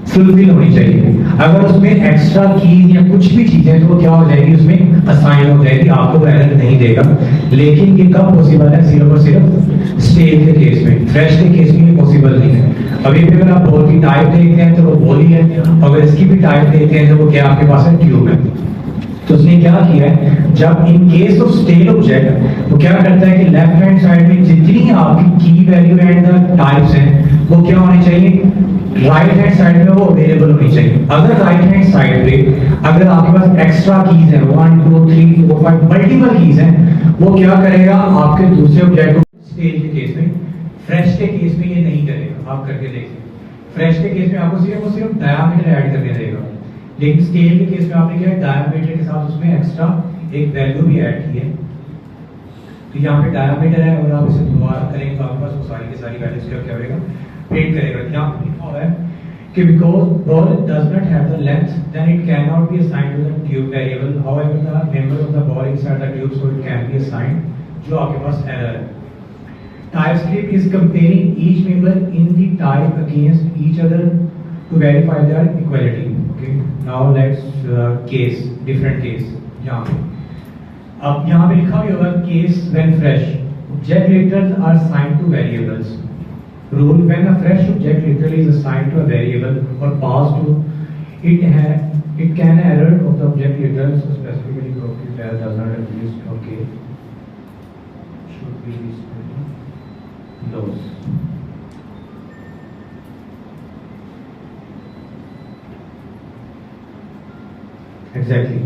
फुलफिल होनी चाहिए। अगर उसमें एक्स्ट्रा कीज या कुछ भी चीजें तो वो क्या हो जाएगी, उसमें असाइन हो जाएगी, आपको वो एरर नहीं देगा। लेकिन ये कब पॉसिबल है, सिर्फ और सिर्फ स्टेल के केस में, फ्रेश के केस में ये पॉसिबल नहीं है। अभी भी अगर आप बॉल की टाइप देखते हैं तो वो बॉल ही है, अगर इसकी भी टाइप देखते हैं तो वो क्या आपके पास है, ट्यूब है। तो उसने क्या किया है, जब in case of stale object वो क्या करता है कि लेफ्ट हैंड साइड में जितनी आपकी की वैल्यू एंड द टाइप्स हैं वो क्या होनी चाहिए, राइट हैंड साइड में वो अवेलेबल होनी चाहिए। अगर राइट हैंड साइड पे अगर आपके पास एक्स्ट्रा कीज है 1 2 3 4 5 मल्टीपल कीज हैं, वो क्या करेगा, आपके दूसरे ऑब्जेक्ट को स्टेल के केस में, फ्रेश के केस में ये नहीं करेगा। आप करके देखिए, फ्रेश के केस में आपको सिर्फ डायमीटर ऐड करने देगा, लेकिन स्केल के केस में आपने क्या है, डायमीटर के साथ उसमें एक्स्ट्रा एक वैल्यू भी ऐड की है। तो यहाँ पे डायमीटर है और आप इसे दोबारा करेंगे तो आपके पास वो सारी की सारी वैल्यूज क्या होगा, प्रिंट करेगा। यहाँ पे लिखा हुआ है कि because ball does not have the length, then it cannot be assigned to the tube variable. However, the member of the ball inside the tube, so it can be assigned. जो आपके पास error है। TypeScript is comparing each member in the type against each other to verify their equality. Okay. Now let's case different case. यहाँ पे अब यहाँ पे लिखा हुआ है case when fresh object literals are assigned to variables. Rule when a fresh object literally is assigned to a variable or passed to it can error of the object literal, so specifically property value does not exist. Okay, should be those. Exactly.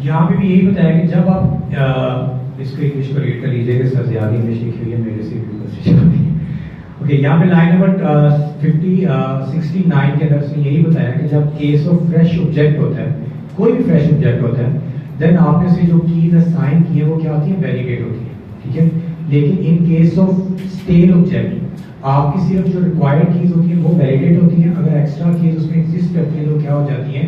यहाँ पे भी यही बताया कि जब आप इसको English को रीड कर लीजिएगा, सर ज्यादा इंग्लिश लिखी हुई है, मेरे से भी कोशिश करनी है। ओके, यहाँ पे लाइन नंबर 69 के अंदर से यही बताया कि जब केस ऑफ फ्रेश ऑब्जेक्ट होता है, कोई भी फ्रेश ऑब्जेक्ट होता है, देन आपने से जो कीज असाइन की है वो क्या होती है, वैलिडेट होती है, ठीक है। लेकिन in case of stale object आपकी सिर्फ जो रिक्वायर्ड कीज होती है वो वैलिडेट होती है। अगर एक्स्ट्रा कीज उसमें एग्जिस्ट करती है तो क्या हो जाती है,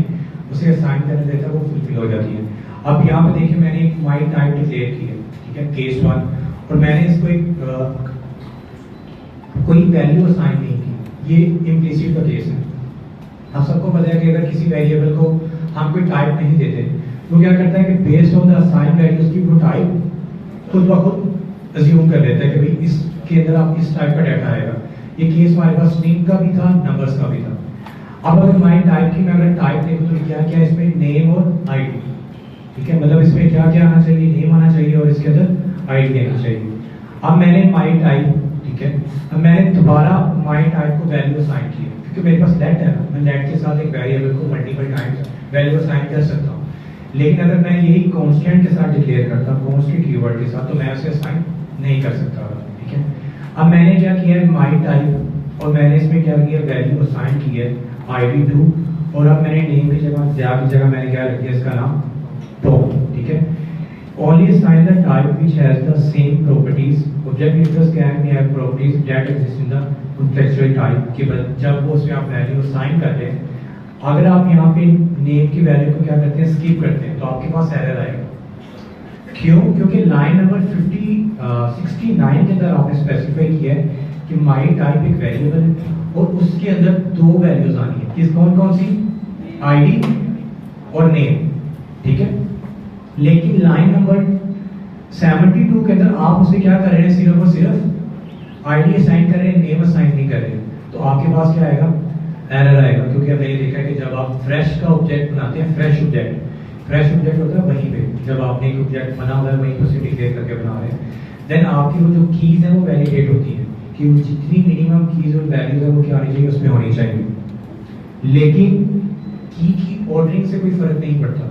उसे असाइन करने देता है वो फुलफिल हो जाती है। अब यहाँ पे देखिए मैंने एक माई टाइप डिक्लेयर की है, ठीक है, केस 1, और मैंने इसको एक कोई वैल्यू असाइन नहीं की। ये इम्प्लिसिट का केस है। आप सबको पता है कि अगर किसी वेरिएबल को हम कोई टाइप नहीं देते तो क्या करता है कि based on the assign values की वो टाइप खुद ब खुद अज्यूम कर लेता है कि भाई इसके अंदर आप इस टाइप का डाटा आएगा। ये केस हमारे पास स्ट्रिंग का भी था, नंबर्स का भी था। अब अगर हमारी टाइप की मैं अगर टाइप देखूं तो क्या क्या इसमें नेम और आईडी, ठीक है, मतलब इसमें क्या क्या आना चाहिए, नेम आना चाहिए और इसके अंदर आईडी आना चाहिए। अब मैंने माई टाइप, ठीक है, अब मैंने दोबारा माई टाइप को वैल्यू असाइन की है क्योंकि मेरे पास लेट है ना, मैं लेट के साथ एक वेरिएबल को मल्टीपल टाइम्स वैल्यू असाइन कर सकता हूँ। लेकिन अगर मैं यही कांस्टेंट के साथ डिक्लेयर करता हूँ, कांस्टेंट कीवर्ड के साथ, तो मैं उसे असाइन नहीं कर सकता, ठीक है। अब मैंने क्या किया है, माई टाइप, और मैंने इसमें क्या किया, वैल्यू असाइन की है id2, और अब मैंने नेम की जगह मैंने क्या रख दिया, इसका नाम टॉप, ठीक है। Only assign the type which has the same properties. Object interest can have properties that exist in the contextual type. कि जब वो उसमें आप वैल्यू असाइन करते हैं, अगर आप यहाँ पे नेम की वैल्यू को क्या करते हैं, स्किप करते हैं, तो आपके पास एरर आएगा। क्यों? क्योंकि लाइन नंबर 69 के अंदर आपने स्पेसिफाई किया है कि माई टाइप एक वेरिएबल है और उसके अंदर दो वैल्यूज आनी है। किस कौन कौन सी? आईडी और नेम, ठीक है। लेकिन लाइन नंबर 72 के अंदर आप उसे क्या कर रहे हैं, सिर्फ और सिर्फ आईडी असाइन कर रहे हैं, नेम असाइन नहीं कर रहे हैं। तो आपके पास क्या आएगा, एरर आएगा। क्योंकि हमने ये देखा है कि जब आप फ्रेश का ऑब्जेक्ट बनाते हैं, फ्रेश ऑब्जेक्ट होता है वहीं पे, जब आपने एक ऑब्जेक्ट बना हुआ है वहीं पर उसे डिक्लेयर करके बना रहे हैं, देन आपकी वो जो कीज है वो वैलिडेट होती है कि वो जितनी मिनिमम कीज और वैल्यूज है वो क्या होनी चाहिए, उसमें होनी चाहिए। लेकिन की ऑर्डरिंग से कोई फर्क नहीं पड़ता।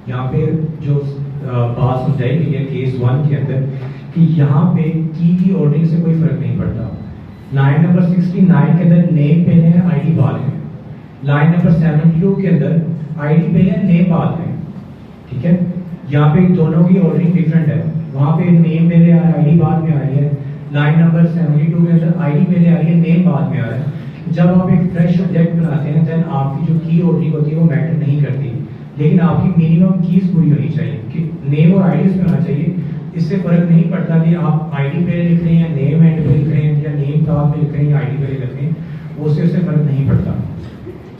यहाँ पे जो बात समझाई गई है केस 1 के अंदर कि यहाँ पे की ऑर्डरिंग से कोई फर्क नहीं पड़ता। लाइन नंबर 69 के अंदर नेम पहले है, आईडी बाद में। लाइन नंबर 72 के अंदर आईडी पहले है, नेम बाद में, ठीक है। यहाँ पे दोनों की ऑर्डरिंग डिफरेंट है। वहाँ पे नेम पहले आ रहा है, आईडी बाद में आ रही है। लाइन नंबर 72 के अंदर आईडी पहले आ रही है, नेम बाद में आ रहा है। जब आप एक फ्रेश ऑब्जेक्ट बनाते हैं, देन आपकी जो की ऑर्डरिंग होती है वो मैटर नहीं करती, लेकिन आपकी मिनिमम कीज पूरी होनी चाहिए कि नेम और आईडी उसमें होना चाहिए। इससे फर्क नहीं पड़ता कि आप आईडी पहले लिख रहे हैं या नेम एंड पे लिख रहे हैं या नेम बाद में लिख रहे हैं या आईडी पहले लिख रहे हैं, उससे फर्क नहीं पड़ता।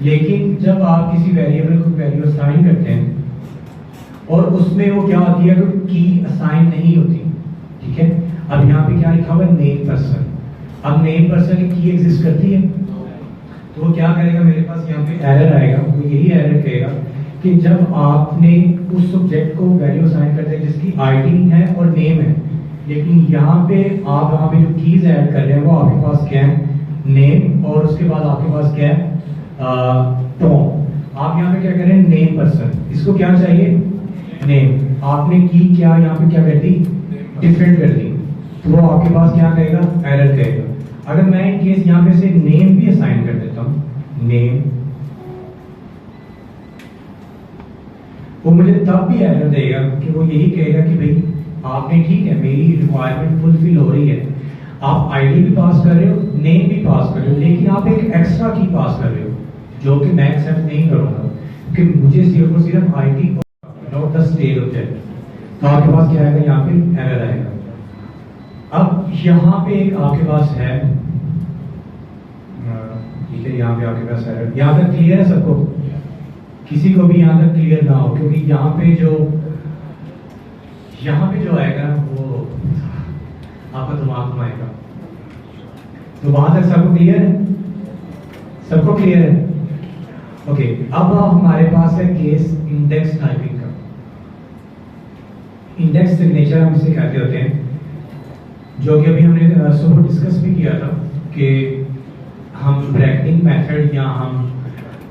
लेकिन जब आप किसी वेरिएबल को वैल्यू असाइन करते हैं और उसमें वो क्या होती है, तो की असाइन नहीं होती, ठीक है। अब यहाँ पे क्या लिखा हुआ है, नेम पर्सन। अब नेम पर्सन की की एग्जिस्ट करती है, तो वो क्या करेगा, मेरे पास यहाँ पे एरर आएगा। वो यही एरर कहेगा कि जब आपने उस सब्जेक्ट को वैल्यू असाइन करते हैं जिसकी आईडी है और नेम है, लेकिन यहाँ पे आप यहाँ पे जो कीज ऐड कर रहे हैं वो आपके पास क्या है, नेम, और उसके बाद आपके पास क्या है, टॉम। आप यहाँ पे क्या कर रहे हैं, नेम पर्सन, इसको क्या चाहिए, नेम। आपने की क्या यहाँ पे क्या कर दी, डिफरेंट कर दी, तो वो आपके पास क्या कहेगा, एरर कहेगा। अगर मैं इन केस यहाँ पे से नेम भी असाइन कर देता हूँ, नेम, वो मुझे तब भी एरर देगा कि वो यही कहेगा कि भाई आपने, ठीक है, मेरी रिक्वायरमेंट फुलफिल हो रही है, आप आईडी भी पास कर रहे हो, नेम भी पास कर रहे हो, लेकिन आप एक एक्स्ट्रा की पास कर रहे हो जो कि मैं एक्सेप्ट नहीं करूंगा, क्योंकि मुझे सिर्फ और सिर्फ आईडी और नॉट द स्टेट ऑब्जेक्ट। तो आपके पास क्या आएगा, यहाँ पे एरर आएगा। अब यहाँ पे एक आपके पास है, ठीक है, यहाँ पे आपके पास एरर। यहाँ तक क्लियर है सबको? किसी को भी यहाँ तक क्लियर ना हो, क्योंकि यहाँ पे जो आएगा वो आपका दिमाग घुमाएगा। तो वहां तक सबको क्लियर है? सबको क्लियर है? ओके। अब हमारे पास है केस इंडेक्स टाइपिंग का। इंडेक्स सिग्नेचर हम इसे कहते होते हैं, जो कि अभी हमने सुबह डिस्कस भी किया था कि हम ब्रैकेटिंग मेथड या हम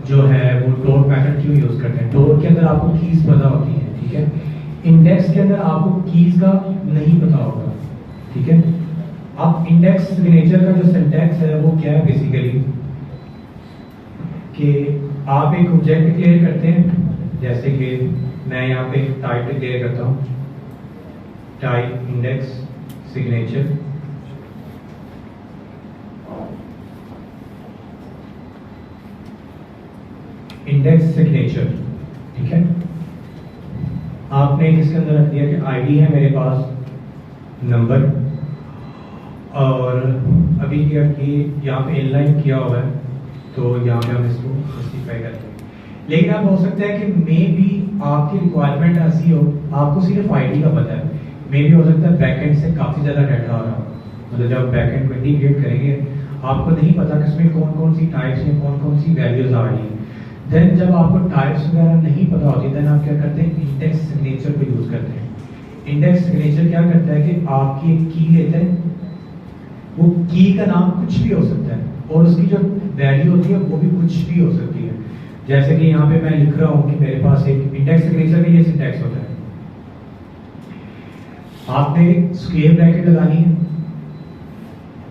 जो है वो डॉट मेथड क्यों यूज करते हैं। डॉट के अंदर आपको कीज पता होती है, ठीक है। इंडेक्स के अंदर आपको कीज का नहीं पता होगा, ठीक है। अब इंडेक्स सिग्नेचर का जो सिंटैक्स है वो क्या है, बेसिकली कि आप एक ऑब्जेक्ट डिक्लेयर करते हैं, जैसे कि मैं यहाँ पे टाइप डिक्लेयर करता हूँ, type index signature, index signature, ठीक है। आपने इसके अंदर रख दिया कि आईडी है मेरे पास, नंबर, और अभी क्या कि यहाँ पे इनलाइन किया हुआ है तो यहाँ पे हम इसको जस्टिफाई करते हैं। लेकिन अब हो सकता है कि मे बी आपकी रिक्वायरमेंट ऐसी हो, आपको सिर्फ आईडी का पता है, मे बी हो सकता है बैकएंड से काफ़ी ज़्यादा डाटा आ रहा हो, मतलब जब बैकएंड को इंटीग्रेट करेंगे आपको नहीं पता कि इसमें कौन कौन सी टाइप्स हैं, कौन कौन सी वैल्यूज आ रही हैं। देन जब आपको टाइप्स वगैरह नहीं पता होती, देन आप क्या करते हैं, इंडेक्स सिग्नेचर को यूज़ करते हैं। इंडेक्स सिग्नेचर क्या करता है कि आपकी एक की लेते हैं, वो की का नाम कुछ भी हो सकता है और उसकी जो वैल्यू होती है वो भी कुछ भी हो सकती है। जैसे कि यहाँ पे मैं लिख रहा हूँ कि मेरे पास एक इंडेक्स सिग्नेचर में ये सिंटैक्स होता है, आपने स्क्वायर ब्रैकेट लगानी है,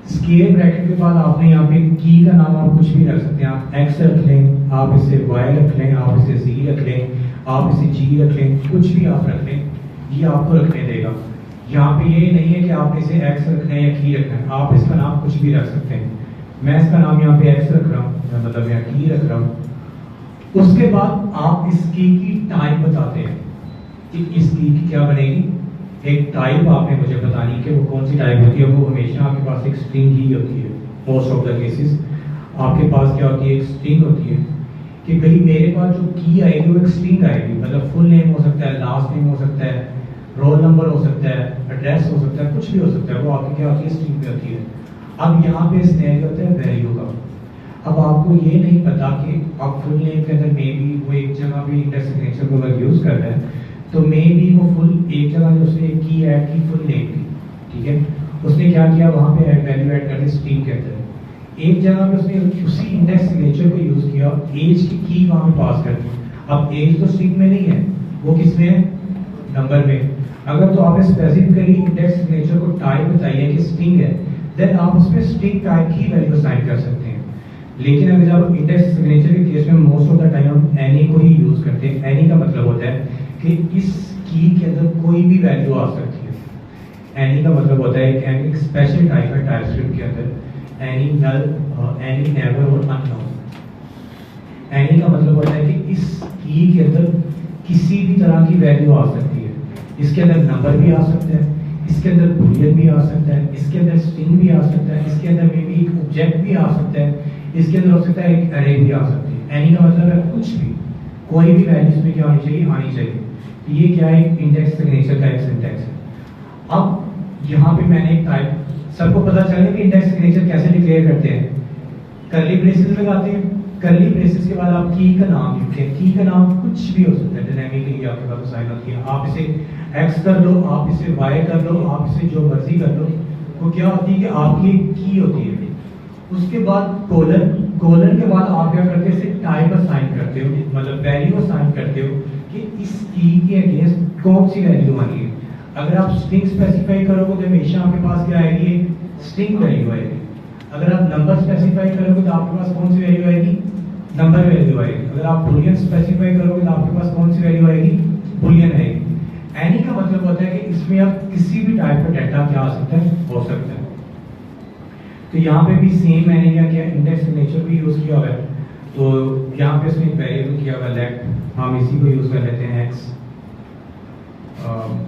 स्क्वायर ब्रैकेट के बाद आपने यहाँ पे की का नाम आप कुछ भी रख सकते हैं, आप एक्स रख लें, आप इसे वाई रख लें, आप इसे जी रख लें, आप इसे जी रख लें, कुछ भी आप रख लें, ये आपको रखने देगा। यहाँ पे ये नहीं है कि आपने इसे एक्स रखना है या की रखना है, आप इसका नाम कुछ भी रख सकते हैं। मैं इसका नाम यहाँ पे एक्स रख रहा हूँ, मतलब यहाँ की रख रहा हूँ। उसके बाद आप इस की टाइप बताते हैं कि इस की क्या बनेगी, एक टाइप आपने मुझे बतानी कि वो कौन सी टाइप होती है। वो हमेशा आपके पास एक स्ट्रिंग ही होती है, मोस्ट ऑफ द केसेस आपके पास क्या होती है, एक स्ट्रिंग होती है कि भाई मेरे पास जो की आएगी वो एक स्ट्रिंग आएगी, मतलब फुल नेम हो सकता है, लास्ट नेम हो सकता है, रोल नंबर हो सकता है, एड्रेस हो सकता है, कुछ भी हो सकता है, वो आपकी क्या होती है, स्ट्रिंग पे होती है। अब यहाँ पे सिनेरियो होता है वैल्यू का। अब आपको ये नहीं पता कि आप फुल नेम के अंदर मे बी वो एक जगह भी इंडेक्स सिग्नेचर को अगर यूज़ कर रहे हैं तो मे बी वो फुल एक जगह जो उसने की ऐड की फुल नेम की, ठीक है, उसने क्या किया वहाँ पे वैल्यू ऐड कर दी स्ट्रिंग के अंदर। एक जगह पे उसने उसी इंडेक्स सिग्नेचर को यूज़ किया, एज की वहाँ पे पास कर दी। अब एज तो स्ट्रिंग में नहीं है, वो किस में है, नंबर में। अगर तो आपने स्पेसिफिकली इंडेक्स सिग्नेचर को टाइप बताइए कि स्ट्रिंग है, देन आप उसमें स्ट्रिंग टाइप की वैल्यू असाइन कर सकते हैं। लेकिन अगर जब इंडेक्स सिग्नेचर के केस में मोस्ट ऑफ द टाइम हम एनी को ही यूज करते हैं। एनी का मतलब होता है कि इस की के अंदर कोई भी वैल्यू आ सकती है। एनी का मतलब होता है कि एक स्पेशल टाइप है टाइपस्क्रिप्ट के अंदर, एनी नल, एनी नेवर और अननोन। एनी का मतलब होता है कि इस की के अंदर किसी भी तरह की वैल्यू आ सकती है। इसके अंदर नंबर भी आ सकता है, इसके अंदर बूलियन भी आ सकता है, इसके अंदर स्ट्रिंग भी आ सकता है, इसके अंदर में भी एक ऑब्जेक्ट भी आ सकता है, इसके अंदर हो सकता है एक अरे भी आ सकती है। एनी का मतलब है कुछ भी, कोई भी वैल्यू इसमें क्या होनी चाहिए, आनी चाहिए। तो ये क्या है, इंडेक्स सिग्नेचर का एक सिंटैक्स है। अब यहाँ पे मैंने एक टाइप, सबको पता चला कि इंडेक्स सिग्नेचर कैसे डिक्लेयर करते हैं, कर्ली ब्रेसेस लगाते हैं। कर्ली ब्रेसेस के बाद आप की का नाम लिखें, की का नाम कुछ भी हो सकता है, डायनामिकली आपके पास असाइन होती है। आप इसे एक्स कर लो, आप इसे वाई कर लो, आप इसे जो मर्जी कर लो, वो क्या होती है कि आपकी एक की होती है। उसके बाद कोलन, कोलन के बाद आप क्या करते हैं, टाइप असाइन करते हो, मतलब वैल्यू असाइन करते हो कि इस की के अगेंस्ट कौन सी वैल्यू आनी है। अगर आप स्ट्रिंग स्पेसिफाई करोगे तो हमेशा आपके पास क्या आएगी, स्ट्रिंग वैल्यू आएगी। अगर आप नंबर स्पेसिफाई करोगे तो आपके पास कौन सी वैल्यू आएगी, नंबर वैल्यू आएगी। अगर आप बुलियन स्पेसिफाई करोगे तो आपके पास कौन सी वैल्यू आएगी, बुलियन आएगी। एनी का मतलब होता है कि इसमें आप किसी भी टाइप का डाटा क्या आ सकता है, हो सकता है। तो यहाँ पे भी सेम मैंने क्या किया, इंडेक्स सिग्नेचर भी यूज किया हुआ है। तो यहाँ पे इसमें वेरिएबल किया हुआ लेट, हम इसी को यूज कर लेते हैं एक्स,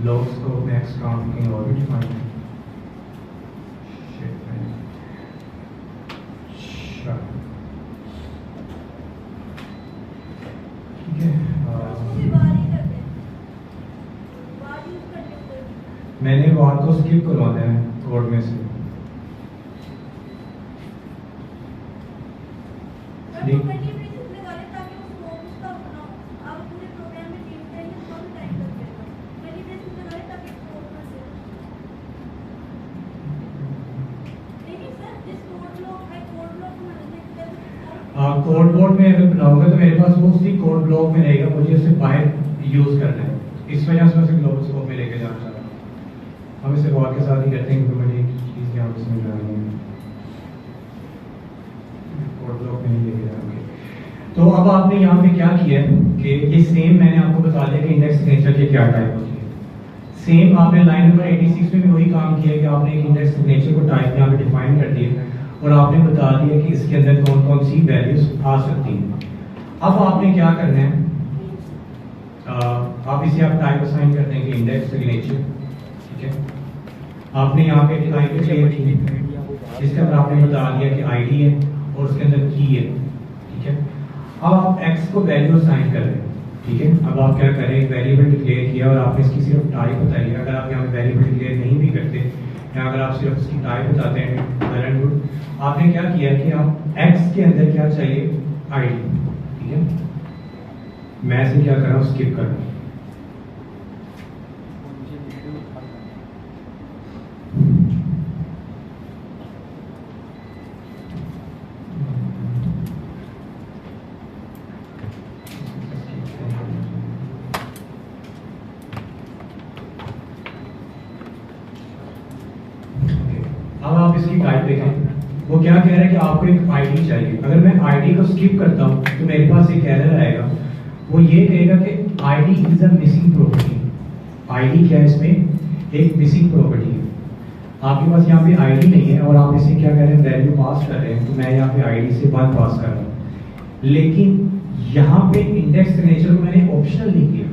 लॉग स्कोप में एक्स काउंट की और भी डिफाइन है। ठीक है, मैंने वार को स्किप करवाना है कोड में से। कोड ब्लॉक में अगर बनाऊंगा तो मेरे पास वो उसी कोड ब्लॉक में रहेगा, मुझे उसे बाहर यूज करना है। इस वजह से मैं उसे ग्लोबल स्कोप में लेके जाना चाह रहा हूँ। हम इसे वार के साथ ही करते हैं क्योंकि मुझे एक चीज़ यहाँ पे समझ आ रही है, कोड ब्लॉक में नहीं लेके जाएंगे। तो अब आपने यहाँ पे क्या किया है कि ये सेम मैंने आपको बता दिया कि इंडेक्स सिग्नेचर की क्या टाइप होती है। सेम आपने लाइन नंबर 86 में भी वही काम किया कि आपने एक इंडेक्स सिग्नेचर को टाइप यहाँ पे डिफाइन कर दिया और आपने बता दिया कि इसके अंदर कौन कौन सी वैल्यूज आ सकती हैं। अब आपने क्या करना है, आप इसे आप टाइप असाइन कर देंगे इंडेक्स सिग्नेचर, ठीक है। आपने यहाँ पे टाइप क्रिएट की, जिसके अंदर आपने बता दिया कि आईडी है और उसके अंदर की है, ठीक है। अब आप एक्स को वैल्यू असाइन कर रहे हैं, ठीक है। अब आप क्या करें, वेरिएबल डिक्लेयर किया और आपने इसकी सिर्फ टाइप बताई है। अगर आप यहाँ पे वेरिएबल डिक्लेयर नहीं भी करते या अगर आप सिर्फ उसकी टाइप बताते हैं गुड, आपने क्या किया कि आप एक्स के अंदर क्या चाहिए, आईडी, ठीक है। मैं इसे क्या कर रहा हूँ, स्किप कर रहा हूँ। अब आप इसकी टाइप देखें, वो क्या कह रहा है कि आपको एक आईडी चाहिए। अगर मैं आईडी को स्किप करता हूं तो मेरे पास एक एरर आएगा, वो ये कहेगा कि ID is a missing property. ID क्या है, इसमें एक मिसिंग प्रॉपर्टी है। आपके पास यहाँ पे आईडी नहीं है और आप इसे क्या कह रहे हैं, वैल्यू पास कर रहे हैं, तो मैं यहाँ पे आईडी से 1 पास कर रहा हूँ। लेकिन यहाँ पे इंडेक्स सिग्नेचर को मैंने ऑप्शनल नहीं किया।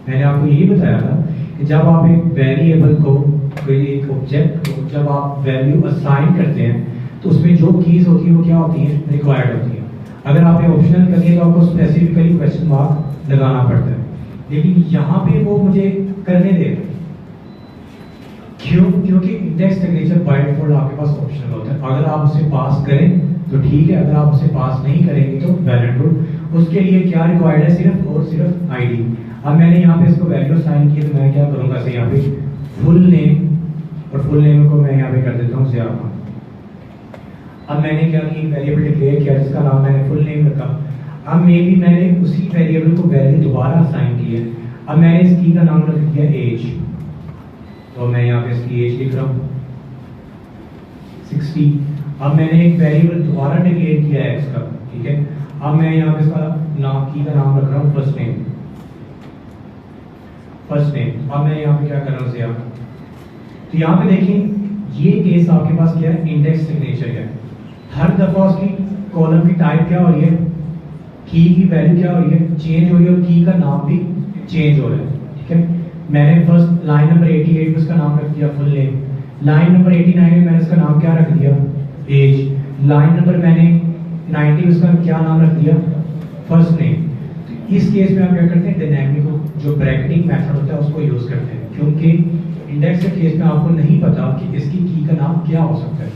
मैंने आपको यही बताया था कि जब आप एक वेरिएबल को, कोई एक ऑब्जेक्ट को जब आप वैल्यू असाइन करते हैं तो उसमें जो कीज होती है वो क्या होती है, रिक्वायर्ड होती है। अगर आपने ऑप्शनल कर दिया तो आपको स्पेसिफिकली क्वेश्चन मार्क लगाना पड़ता है, लेकिन यहाँ पे वो मुझे करने देगा। क्यों? क्योंकि इंडेक्स सिग्नेचर बाय डिफॉल्ट आपके पास ऑप्शनल होता है। अगर आप उसे पास करें तो ठीक है, अगर आप उसे पास नहीं करेंगे तो वेल एंड गुड। उसके लिए क्या रिक्वायर्ड है, सिर्फ और सिर्फ आईडी। अब मैंने यहाँ पे इसको वैल्यू असाइन की, तो मैं क्या करूँगा, इसे यहाँ पे फुल नेम, और फुल नेम को मैं यहाँ पे कर देता हूँ ज़ियादा। अब मैंने क्या की, वेरिएबल डिक्लेयर किया जिसका नाम मैंने फुल नेम रखा। अब मे बी मैंने उसी वेरिएबल को वैल्यू दोबारा असाइन की है। अब मैंने इस की का नाम रख दिया एज, तो मैं यहाँ पे इसकी एज लिख रहा हूँ 60। अब मैंने एक वेरिएबल दोबारा डिक्लेयर किया है एक्स का, ठीक है। अब मैं यहाँ पे इसका नाम, की का नाम रख रहा हूँ फर्स्ट नेम। अब मैं यहाँ पे क्या कर रहा हूँ ज़ियादा, तो यहाँ पे देखिए ये केस आपके पास क्या है, इंडेक्स सिग्नेचर है। हर दफा उसकी कॉलम की टाइप क्या हो रही है, की वैल्यू क्या हो रही है, चेंज हो रही है, और की का नाम भी चेंज हो रहा है, ठीक है। मैंने फर्स्ट लाइन नंबर 88 में उसका नाम रख दिया फुल नेम। लाइन नंबर 89 में मैंने उसका नाम क्या रख दिया, एज। लाइन नंबर मैंने 90 में उसका क्या नाम रख दिया, फर्स्ट नेम। तो इस केस में आप क्या करते हैं, डायनामिक जो ब्रैकेटिंग मेथड होता है उसको यूज करते हैं, क्योंकि इंडेक्स के केस में आपको नहीं पता कि इसकी की का नाम क्या हो सकता है,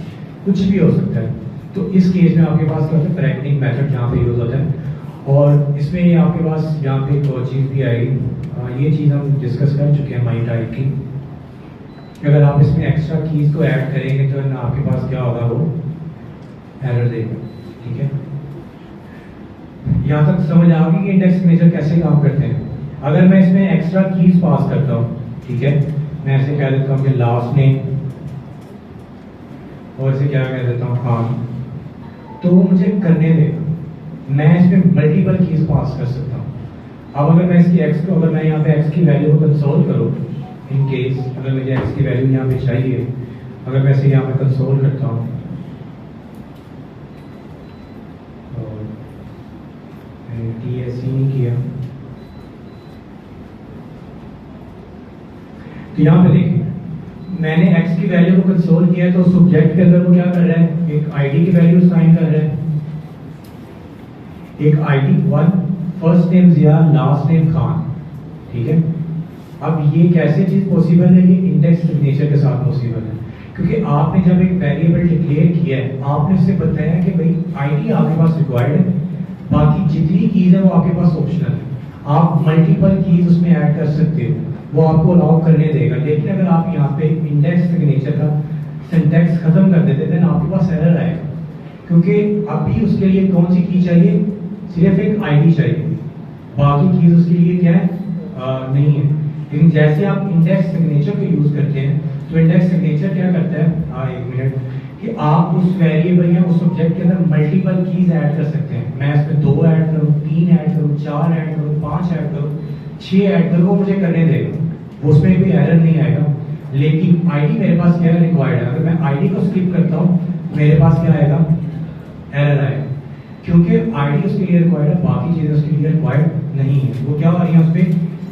कुछ भी हो सकता है। तो इस केस में आपके पास क्या होता है, ब्रैकेटिंग मेथड यहाँ पे यूज होता है। और इसमें आपके पास यहाँ पे एक और चीज़ भी आएगी, ये चीज़ हम डिस्कस कर चुके हैं माई टाइप की। अगर आप इसमें एक्स्ट्रा कीज को ऐड करेंगे तो आपके पास क्या होगा, वो एरर देगा, ठीक है। यहाँ तक समझ आ गई कि इंडेक्स सिग्नेचर कैसे काम करते हैं। अगर मैं इसमें एक्स्ट्रा कीज पास करता हूँ, ठीक है, मैं ऐसे कह देता हूँ कि लास्ट नेम, और इसे क्या कह देता हूँ खान, तो वो मुझे करने देगा। मैं इसमें मल्टीपल कीज पास कर सकता हूँ। अब अगर मैं इसकी एक्स को, अगर मैं यहाँ पे एक्स की वैल्यू को कंसोल करूँ, इन केस अगर मुझे एक्स की वैल्यू यहाँ पे चाहिए, अगर मैं इसे यहाँ पे कंसोल करता हूँ, TSC नहीं किया, तो यहाँ पे देखिए मैंने x की वैल्यू को कंसोल किया है, तो सब्जेक्ट के अंदर वो क्या कर रहा है, एक आईडी की वैल्यू असाइन कर रहा है, एक आईडी 1, फर्स्ट नेम जिया, लास्ट नेम खान, ठीक है। अब ये कैसे चीज पॉसिबल है, ये इंडेक्स सिग्नेचर के साथ पॉसिबल है, क्योंकि आपने जब एक वेरिएबल डिक्लेयर किया है, आपने उससे बताया कि भाई आईडी आपके पास रिक्वायर्ड है, बाकी जितनी कीज है वो आपके पास ऑप्शनल है। आप मल्टीपल कीज उसमें ऐड कर सकते हो, वो आपको अलाउ करने देगा। लेकिन अगर आप यहाँ पे इंडेक्स सिग्नेचर का सिंटैक्स खत्म कर देते हैं, आपके पास एरर आएगा, क्योंकि अभी उसके लिए कौन सी की चाहिए, सिर्फ एक आईडी चाहिए, बाकी चीज उसके लिए क्या है, नहीं है। लेकिन जैसे आप इंडेक्स सिग्नेचर को यूज करते हैं, तो इंडेक्स सिग्नेचर क्या करता है, एक मिनट, कि आप उस वेरिएबल या उस ऑब्जेक्ट के अंदर मल्टीपल कीज ऐड कर सकते हैं। मैं इसमें 2 ऐड करूँ, 3 ऐड करूँ, 4 ऐड करूँ, 5 ऐड करूँ, 6 ऐड करूँ, वो मुझे करने देगा, उसमें कोई एरर नहीं आएगा। लेकिन आईडी मेरे पास क्या है, रिक्वायर्ड है। अगर मैं आईडी को स्किप करता हूँ, मेरे पास क्या आएगा, एरर आएगा। क्योंकि आईडी उसके लिए रिक्वायर्ड है, बाकी चीजें उसके लिए रिक्वायर्ड नहीं है। वो क्या हो रही है उस पर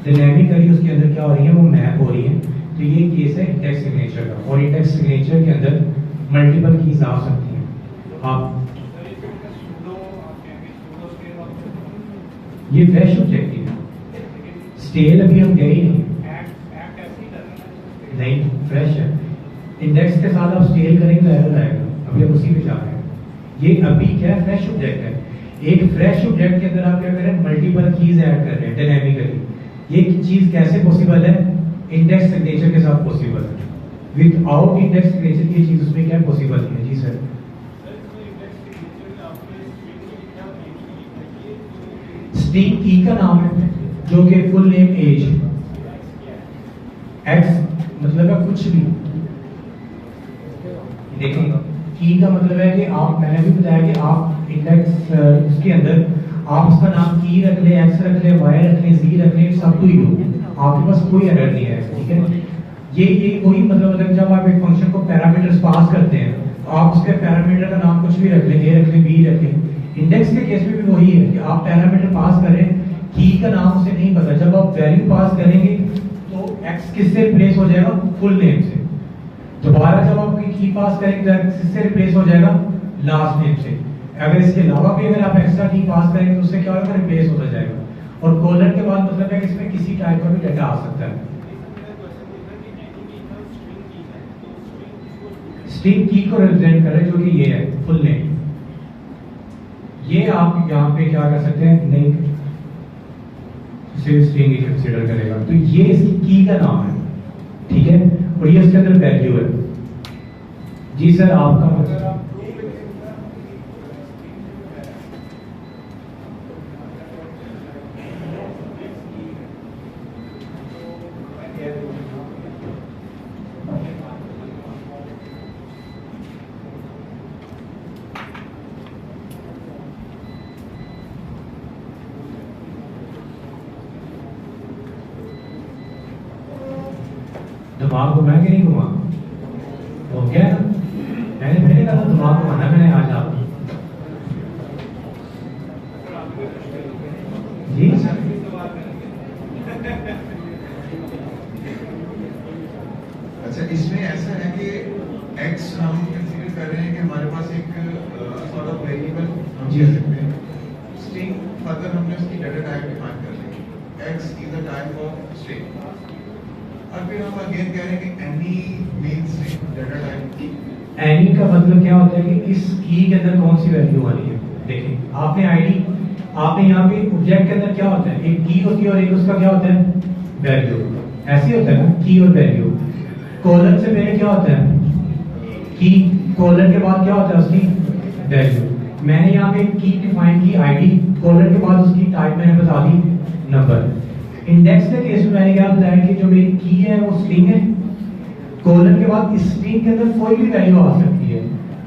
डायनेमिकली उसके अंदर क्या हो रही है, वो मैप हो रही है। तो ये केस है इंडेक्स सिग्नेचर का, और इंडेक्स सिग्नेचर के अंदर मल्टीपल कीज आ सकती हैं। आप ये फ्रेश ऑब्जेक्टिव है, स्टेल अभी हम गए ही नहीं, फ्रेश है। इंडेक्स के साथ आप स्टेल करेंगे तो एरर आएगा, अभी हम उसी पे जा रहे हैं। ये अभी क्या है, फ्रेश ऑब्जेक्ट है। एक फ्रेश ऑब्जेक्ट के अंदर आप क्या कर रहे हैं, मल्टीपल कीज ऐड कर रहे हैं डायनेमिकली। ये चीज कैसे पॉसिबल है, इंडेक्स सिग्नेचर के साथ पॉसिबल है। विदाउट इंडेक्स सिग्नेचर ये चीज उसमें क्या पॉसिबल नहीं है। जी सर, स्ट्रिंग की का नाम है जो कि फुल नेम एज, एक्स मतलब है कुछ भी। देखिए की का मतलब है कि आप, मैंने भी बताया कि आप इंडेक्स उसके अंदर आप उसका नाम की रख ले, एक्स रख ले, वाई रख ले, जी रख ले, सब कुछ हो, आपके पास कोई एरर नहीं है। ठीक है, ये वही मतलब जब आप एक फंक्शन को पैरामीटर्स पास करते हैं तो आप उसके पैरामीटर का नाम कुछ भी रख लें, ए रख लें, बी रख लें। इंडेक्स के केस में भी वही है कि आप पैरामीटर पास करें, की का नाम उसे नहीं पता। जब आप वैल्यू पास करेंगे तो एक्स किससे रिप्लेस हो जाएगा, फुल नेम से। दोबारा जब आप की पास करेंगे तो एक्स किससे रिप्लेस हो जाएगा, लास्ट नेम से। अगर इसके अलावा भी अगर आप एक्स्ट्रा की पास करेंगे तो उससे क्या होगा, रिप्लेस होता जाएगा। और कोलन के बाद मतलब है कि इसमें किसी टाइप का भी डाटा आ सकता है। स्ट्रिंग की को रिप्रेजेंट कर रहे हैं जो कि ये है फुल नेम। ये आप यहाँ पे क्या कर सकते हैं, नहीं सिर्फ स्ट्रिंग ही कंसीडर करेगा, तो ये इसकी की का नाम है। ठीक है, और ये उसके अंदर वैल्यू है। जी सर, आपका मतलब दिमाग घुमा कि नहीं घुमा, हो गया ना। मैंने पहले कहा दिमाग घुमाना मैंने आज आप जी।
अच्छा, इसमें ऐसा है कि x हम कंसीडर कर रहे हैं कि हमारे पास एक सॉर्ट ऑफ वेरिएबल हम
जी।
कह सकते हैं। स्ट्रिंग फर्दर हमने उसकी डाटा टाइप डिफाइन कर ली, x is the type of string. और फिर हम अगेन कह रहे हैं कि एनी मींस डाटा टाइप की।
एनी का मतलब क्या होता है कि इस की के अंदर कौन सी वैल्यू आ रही है। देखिए आपने आईडी, आपने यहाँ पे ऑब्जेक्ट के अंदर क्या होता है, एक की होती है और एक उसका क्या होता है, वैल्यू। ऐसे होता है ना, की और वैल्यू। कॉलन से पहले क्या होता है, की, कॉलन के बाद क्या होता है उसकी वैल्यू। मैंने यहाँ पे की डिफाइन की आईडी, कॉलन के बाद उसकी टाइप मैंने बता दी नंबर। इंडेक्स के केस में मैंने क्या बताया कि जो मेरी की है वो स्ट्रिंग है, कॉलन के बाद इस स्ट्रिंग के अंदर कोई भी वैल्यू आ सकती है।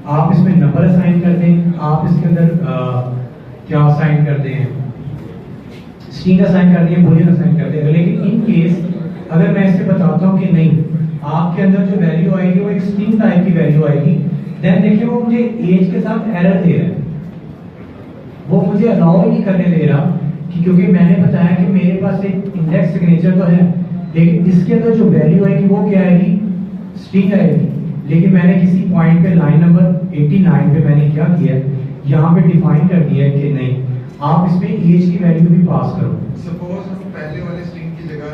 आप इसमें नंबर असाइन कर दें, आप इसके अंदर क्या असाइन कर दें, स्ट्रिंग असाइन कर दें, बूलियन असाइन कर दें। लेकिन इन केस अगर मैं इससे बताता हूँ कि नहीं, आपके अंदर जो वैल्यू आएगी वो एक स्ट्रिंग टाइप की वैल्यू आएगी, देन देखिए वो मुझे एज के साथ एरर दे रहा है, वो मुझे अलाउ ही नहीं करने दे रहा कि क्योंकि मैंने बताया कि मेरे पास एक इंडेक्स सिग्नेचर तो है, लेकिन इसके अंदर जो वैल्यू आएगी वो क्या आएगी, स्ट्रिंग आएगी। लेकिन मैंने किसी पॉइंट पे लाइन नंबर 89 पे मैंने क्या किया, यहाँ पे डिफाइन कर दिया कि नहीं, आप इसमें एज की वैल्यू भी पास करो।
सपोज हम पहले वाले स्ट्रिंग की जगह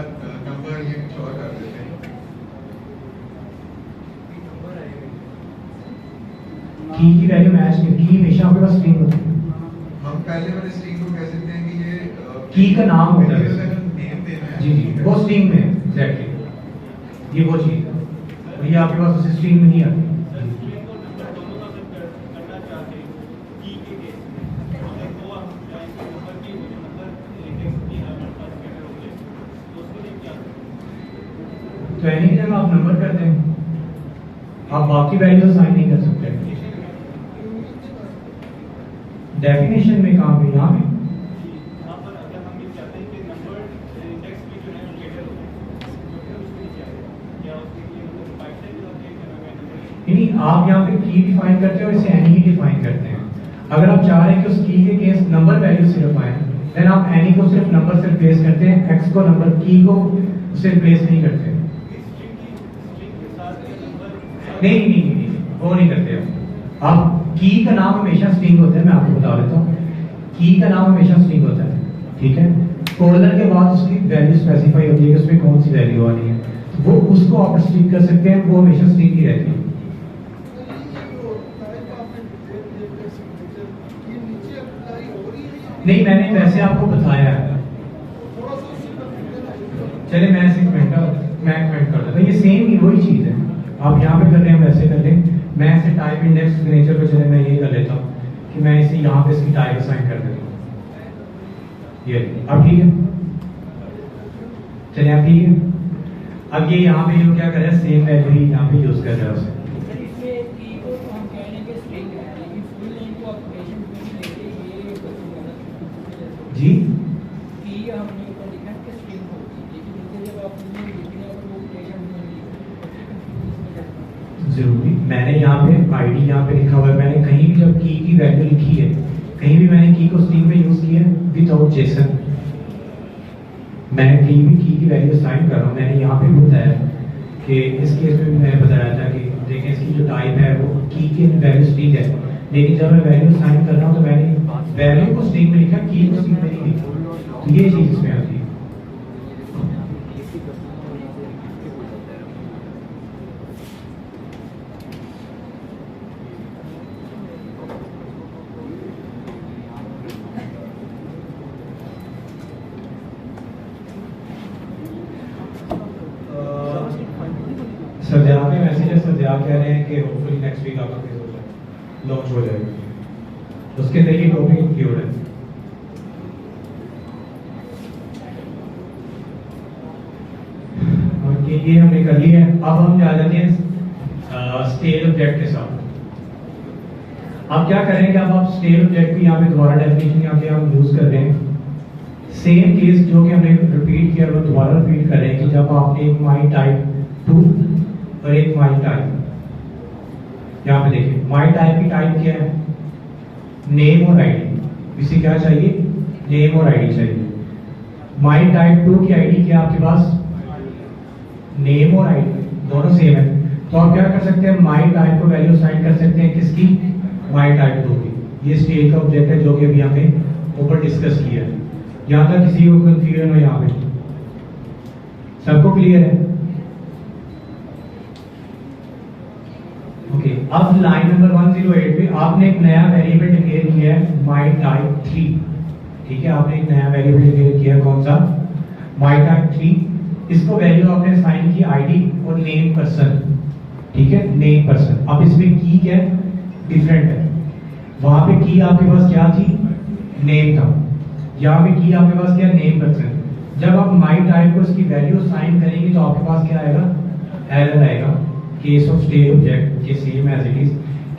नंबर ये कुछ और कर देते हैं।
की वैल्यू मैच नहीं, की हमेशा आपके पास स्ट्रिंग होती है।
हम पहले वाले स्ट्रिंग को कह सकते हैं कि ये
की का नाम होता है
वेरिएबल का नेम देना है।
जी जी, वो स्ट्रिंग में एग्जैक्टली, ये वो चीज है, और ये आपके पास उसी स्ट्रिंग में नहीं आती। तो एनी की जगह आप नंबर कर दें, आप बाकी वैल्यू असाइन नहीं कर सकते। डेफिनेशन में कहाँ पे, यहाँ पे नहीं, आप यहाँ पे की डिफाइन करते हैं और इसे एनी ही डिफाइन करते हैं। अगर आप चाह रहे हैं कि उस की के केस नंबर वैल्यू सिर्फ आए, देन आप एनी को सिर्फ नंबर से रिप्लेस करते हैं, एक्स को नंबर, की को उससे रिप्लेस नहीं करते। नहीं, वो नहीं करते आप। की का नाम हमेशा स्ट्रिंग होता है, मैं आपको बता देता हूँ, की का नाम हमेशा स्ट्रिंग होता है, ठीक है। कोलन के बाद उसकी वैल्यू स्पेसिफाई होती है कि उसमें कौन सी वैल्यू आनी है, तो वो उसको आप स्ट्रिंग कर सकते हैं, वो हमेशा स्ट्रिंग ही रहती है। नहीं, मैंने वैसे आपको बताया है। चले मैं ऐसे कमेंट कर देता हूँ, ये सेम ही वही चीज है। आप यहाँ पे कर रहे हैं, वैसे कर लें। मैं ऐसे टाइप इंडेक्स सिग्नेचर पे चले, मैं ये कर लेता हूँ कि मैं इसे यहाँ पे इसकी टाइप असाइन कर देता हूँ। ये अब ठीक है, चलिए अब ठीक है। अब ये यहाँ पे जो क्या कर रहा है, सेम वैल्यू ही यहाँ पे यूज कर रहा है उसे। जी जरूरी, मैंने यहाँ पे आईडी यहाँ पे लिखा हुआ है, मैंने कहीं भी जब की वैल्यू लिखी है, कहीं भी मैंने की को स्ट्रिंग में यूज किया है विदाउट जेसन। मैं कहीं भी की वैल्यू असाइन कर रहा हूँ, मैंने यहाँ पे भी बताया कि इस केस में मैंने बताया था कि देखें इसकी जो टाइप है वो की वैल्यू स्ट्रिंग है, लेकिन जब मैं वैल्यू असाइन कर रहा हूँ तो मैंने वैल्यू को स्ट्रिंग में लिखा, की को स्ट्रिंग में नहीं लिखा। तो ये चीज इसमें आती है। सरजा के मैसेज है, सरजा कह रहे हैं कि होपफुली नेक्स्ट वीक आपका केस हो जाए, लॉन्च हो जाएगा, उसके जरिए टॉपिक इंक्लूड है। और ये हमने कर लिया है। अब हम जा जाते हैं स्टेट ऑब्जेक्ट के साथ। अब क्या करेंगे, अब आप स्टेट ऑब्जेक्ट की यहाँ पे दोबारा डेफिनेशन यहाँ पे हम यूज कर रहे हैं। सेम केस जो कि हमने रिपीट किया वो दोबारा रिपीट कर रहे हैं कि जब आपने एक माई टाइप 2 और एक माई टाइप, यहाँ पे देखिए माई टाइप की टाइप क्या है, नेम और आईडी। इसे क्या चाहिए, नेम और आईडी चाहिए। माई टाइप 2 की आईडी क्या आपके पास, नेम और आईडी दोनों सेम है। तो आप क्या कर सकते हैं, माई टाइप को वैल्यू असाइन कर सकते हैं किसकी, माई टाइप 2 की। ये स्टेट का ऑब्जेक्ट है जो कि अभी हमने ऊपर डिस्कस किया है। यहाँ तक किसी को कंफ्यूजन हो, यहाँ पे सबको क्लियर है? ओके, अब लाइन नंबर 108 पे आपने एक नया वेरिएबल डिक्लेयर किया है माई टाइप 3, ठीक है। आपने एक नया वेरिएबल डिक्लेयर किया, कौन सा, माई टाइप 3। इसको वैल्यू आपने असाइन की आईडी और नेम पर्सन, ठीक है, नेम पर्सन। अब इसमें की क्या है, डिफरेंट है। वहां पे की आपके पास क्या थी, नेम था, यहाँ पे की आपके पास क्या, नेम पर्सन। जब आप माई टाइप को इसकी वैल्यू असाइन करेंगे तो आपके पास क्या आएगा, एरर आएगा। केस ऑफ स्टेट ऑब्जेक्ट के सेम एज इट इज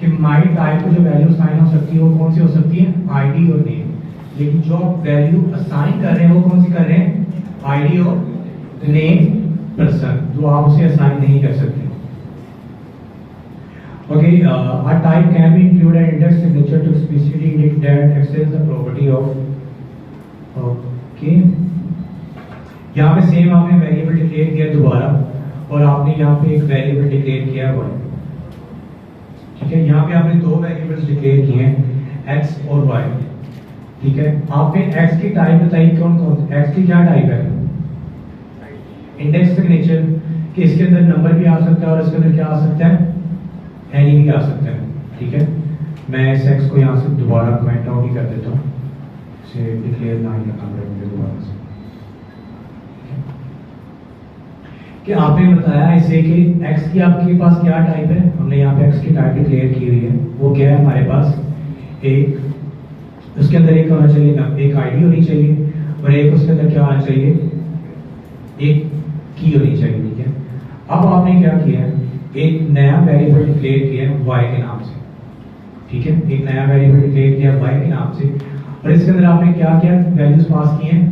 कि माई टाइप को जो वैल्यू असाइन हो सकती है वो कौन सी हो सकती है, आईडी और नेम। लेकिन जो आप वैल्यू असाइन कर रहे हैं वो कौन सी कर रहे हैं, आईडी और नेम पर्सन, जो आप उसे असाइन नहीं कर सकते। Okay, a type can be included an index signature to explicitly indicate that extends the property of. Okay, यहाँ पे सेम आपने वेरिएबल डिक्लेयर किया दोबारा, और आपने यहाँ पे एक वेरिएबल डिक्लेयर किया हुआ है, ठीक है। यहाँ पे आपने दो वेरिएबल्स डिक्लेयर किए हैं, x और y, ठीक है। आपने x की टाइप बताई, कौन कौन, x की क्या टाइप है, इंडेक्स सिग्नेचर, कि इसके अंदर नंबर भी आ सकता है और इसके अंदर क्या आ सकता है, एनी भी आ सकता है, ठीक है। मैं इस एक्स को यहाँ से दोबारा कमेंट आउट ही कर देता हूँ, इसे डिक्लेयर ना ही करना पड़ेगा मुझे दोबारा से। कि आपने बताया इसे कि एक्स की आपके पास क्या टाइप है, हमने यहाँ पे एक्स की टाइप डिक्लेयर की हुई है। वो क्या है हमारे पास, एक, उसके अंदर एक होना चाहिए ना, एक आईडी होनी चाहिए, और एक उसके अंदर क्या होना चाहिए, एक की होनी चाहिए, ठीक है। अब आपने क्या किया है, एक नया वेरिएबल डिक्लेयर किया है y के नाम से, ठीक है। एक नया वेरिएबल डिक्लेयर किया y के नाम से, और इसके अंदर आपने क्या किया, वैल्यूज पास किए हैं,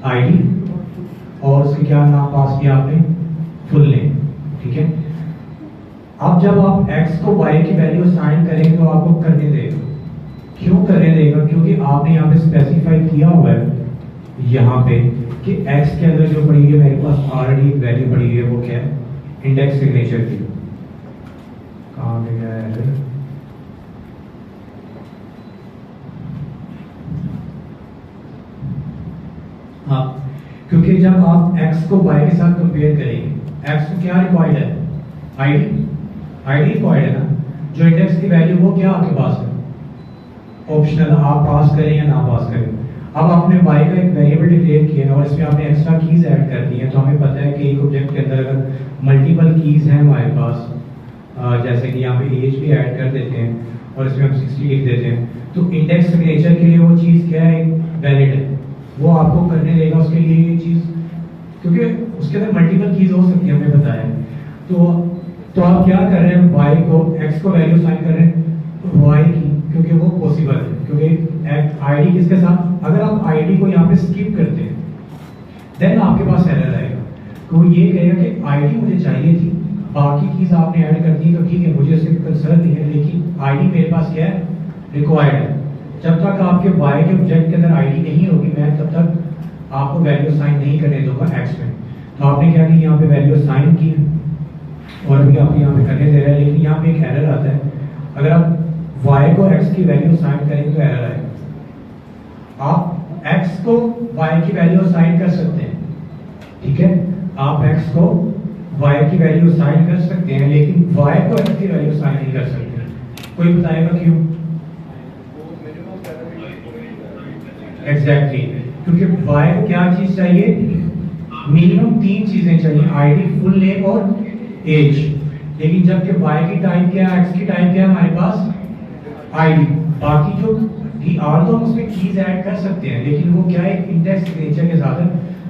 आईडी, और उसके क्या नाम पास किया आपने, फुल नेम, ठीक है। अब जब आप x को y की वैल्यू असाइन करेंगे तो आपको करने देगा, क्यों करने देगा? क्योंकि आपने यहाँ पे स्पेसिफाई किया हुआ है यहाँ पे कि x के अंदर जो पड़ी है मेरे पास ऑलरेडी एक वैल्यू पड़ी है, वो क्या है? इंडेक्स सिग्नेचर की। कहाँ पे गया है? हाँ, क्योंकि जब आप x को y के साथ कंपेयर करेंगे, x को क्या रिक्वायर्ड है? आईडी रिक्वायर्ड है ना। जो इंडेक्स की वैल्यू वो क्या आपके पास है? ऑप्शनल, आप पास करें या ना पास करें। अब आपने y का एक वेरिएबल डिक्लेयर किया है और इसमें आपने एक्स्ट्रा कीज ऐड कर दी है, तो हमें पता है कि एक ऑब्जेक्ट के अंदर अगर मल्टीपल कीज हैं हमारे पास, जैसे कि यहाँ पे एज भी ऐड कर देते हैं और इसमें हम 60 लिख देते हैं, तो इंडेक्स सिग्नेचर के लिए वो चीज़ क्या है? वैलिड है, वो आपको करने देगा उसके लिए ये चीज़, क्योंकि उसके अंदर मल्टीपल कीज हो सकती है, हमें पता है। तो आप क्या कर रहे हैं? y को x को वैल्यू साइन कर रहे हैं y की, क्योंकि वो पॉसिबल है, क्योंकि आईडी किसके साथ? अगर आप आईडी को यहाँ पे स्किप करते हैं देन आपके पास एरर आएगा, तो ये कहेगा कि आईडी मुझे चाहिए थी, बाकी चीज आपने ऐड कर दी तो ठीक है, मुझे उससे कंसर्न नहीं है, लेकिन आईडी मेरे पास क्या है? रिक्वायर्ड है। जब तक आपके y के ऑब्जेक्ट के अंदर आईडी नहीं होगी, मैं तब तक आपको वैल्यू साइन नहीं करने दूंगा x में। तो आपने क्या किया? यहाँ पे वैल्यू साइन की और भी आप यहाँ पे करने दे रहे हैं, लेकिन यहाँ पे एक एरर आता है। अगर आप y को x की वैल्यू साइन करेंगे तो एरर आएगा। आप x को y की वैल्यू साइन कर सकते हैं, ठीक है, आप x को y की वैल्यू साइन कर सकते हैं, लेकिन y को x की वैल्यू साइन नहीं कर सकते। कोई बताएगा क्यों? एग्जैक्टली, क्योंकि y को क्या चीज चाहिए? मिनिमम 3 चीजें चाहिए, आईडी, फुल नेम और एज। लेकिन जबकि y की टाइप क्या है, x की टाइप क्या है हमारे पास? आईडी। बाकी जो और तो हम उसमें कीज ऐड कर सकते हैं, लेकिन वो क्या है? इंडेक्स सिग्नेचर के साथ है।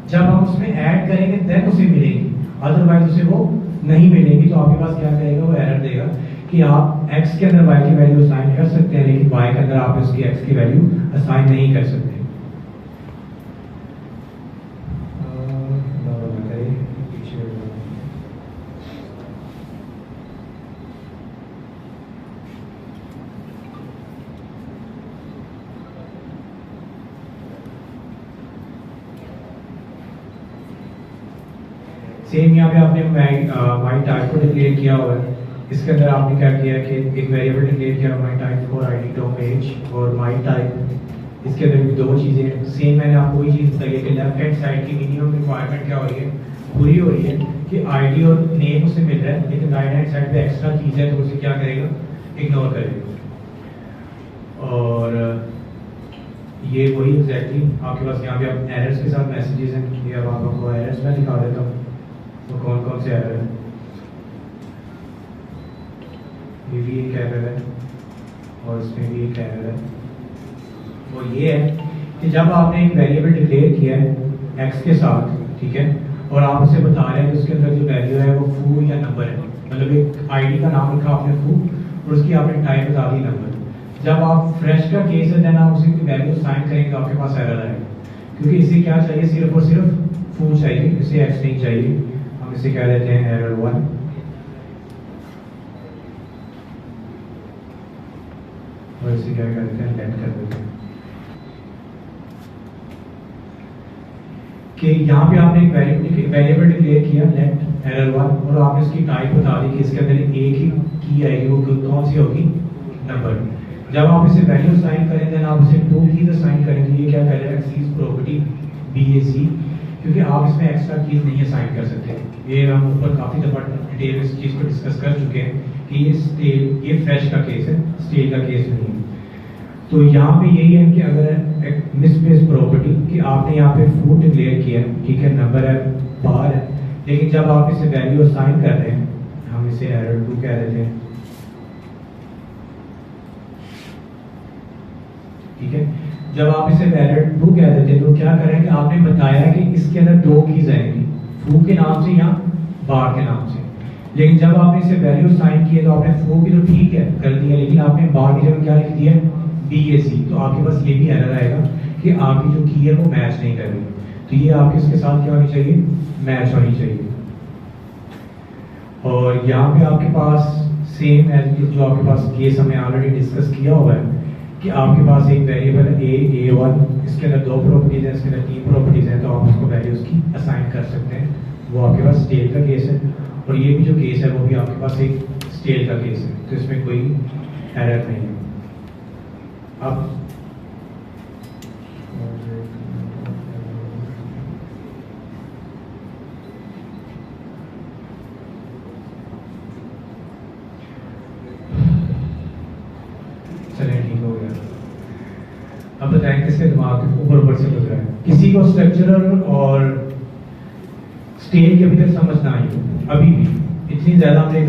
जब हम उसमें ऐड करेंगे देन उसे मिलेगी, अदरवाइज उसे वो नहीं मिलेगी। तो आपके पास क्या करेगा? वो एरर देगा कि आप x के अंदर y की वैल्यू असाइन कर सकते हैं, लेकिन y के अंदर आप उसकी x की वैल्यू असाइन नहीं कर सकते। सेम यहाँ पे आपने माई टाइप को डिक्लेयर किया हुआ है। इसके अंदर आपने क्या किया है कि एक वेरिएबल डिक्लेयर किया my type for ID top as और माई टाइप। इसके अंदर भी 2 चीज़ें सेम, मैंने आपको वही चीज़ बताई है कि लेफ्ट हैंड साइड की मिनिमम रिक्वायरमेंट क्या हो रही है? पूरी हो रही है कि आईडी और नेम उसे मिल रहा है, लेकिन राइट हैंड साइड पे एक्स्ट्रा चीज़ है तो उसे क्या करेगा? इग्नोर करेगा। और ये वही एग्जैक्टली आपके पास यहाँ पे आप एरर्स के साथ मैसेजेस हैं, ये अब आपको एरर्स में दिखा देता हूँ तो कौन कौन से एरर है। ये भी एक एरर है और इसमें भी एक एरर है। वो ये है कि जब आपने एक वेरिएबल डिक्लेयर किया है x के साथ, ठीक है, और आप उसे बता रहे हैं कि उसके अंदर जो वैल्यू है वो फू या नंबर है, मतलब एक आईडी का नाम रखा आपने फू और उसकी आपने टाइप बता दी नंबर। जब आप फ्रेश का केस है देन आप उसी की वैल्यू साइन करेंगे तो आपके पास एरर आएगा, क्योंकि इसे क्या चाहिए? सिर्फ और सिर्फ फू चाहिए, इसे x नहीं चाहिए। हम इसे कह देते हैं एरर 1। और इसे क्या कर देते हैं? लेट कर देते हैं कि यहाँ पे आपने एक वेरिएबल डिक्लेयर किया लेट एरर 1 और आपने इसकी टाइप बता दी कि इसके अंदर एक ही की आएगी, वो कौन सी होगी? नंबर। जब आप इसे वैल्यू असाइन करें देन आप इसे 2 कीज असाइन करेंगे। ये क्या करेगा? एक्सीज प्रॉपर्टी BAC, क्योंकि आप इसमें एक्स्ट्रा कीज नहीं असाइन कर सकते। ये हम ऊपर काफ़ी दफ़ा डिटेल में इस चीज़ को डिस्कस कर चुके हैं कि ये फ्रेश का केस है, स्टेल का केस नहीं है। तो यहाँ पे यही है कि अगर एक मिसप्लेस प्रॉपर्टी कि आपने यहाँ पे फूड डिक्लेयर किया, ठीक है, नंबर है, बार है, लेकिन जब आप इसे वैल्यू असाइन कर रहे हैं, हम इसे एरर 2 कह देते हैं, ठीक है। जब आप इसे एरर 2 कह देते हैं तो क्या करें कि आपने बताया कि इसके अंदर 2 कीज आएंगी, फू के नाम से या बार के नाम से। लेकिन जब आपने इसे वैल्यू साइन किए तो आपने फू की तो ठीक है कर दिया, लेकिन आपने बार की जगह क्या लिख दिया? BAC। तो आपके पास ये भी एरर आएगा कि आपकी जो की है वो मैच नहीं कर रही। तो ये आपके इसके साथ क्या होनी चाहिए? मैच होनी चाहिए। और यहाँ पे आपके पास सेम एज जो आपके पास केस हमने ऑलरेडी डिस्कस किया हुआ है कि आपके पास एक वेरिएबल A1, इसके अंदर 2 प्रॉपर्टीज हैं, इसके अंदर 3 प्रॉपर्टीज हैं, तो आप उसको वैल्यूज की असाइन कर सकते हैं। वो आपके पास स्टेट का केस है, और ये भी जो केस है वो भी आपके पास एक स्टेट का केस है, तो इसमें कोई एरर नहीं है। अब चलिए ठीक हो गया। अब बताएं किसके दिमाग ऊपर से गुजरा है, किसी को स्ट्रक्चरल और स्टेट के भीतर समझ ना आई हो अभी भी, इतनी ज्यादा हमने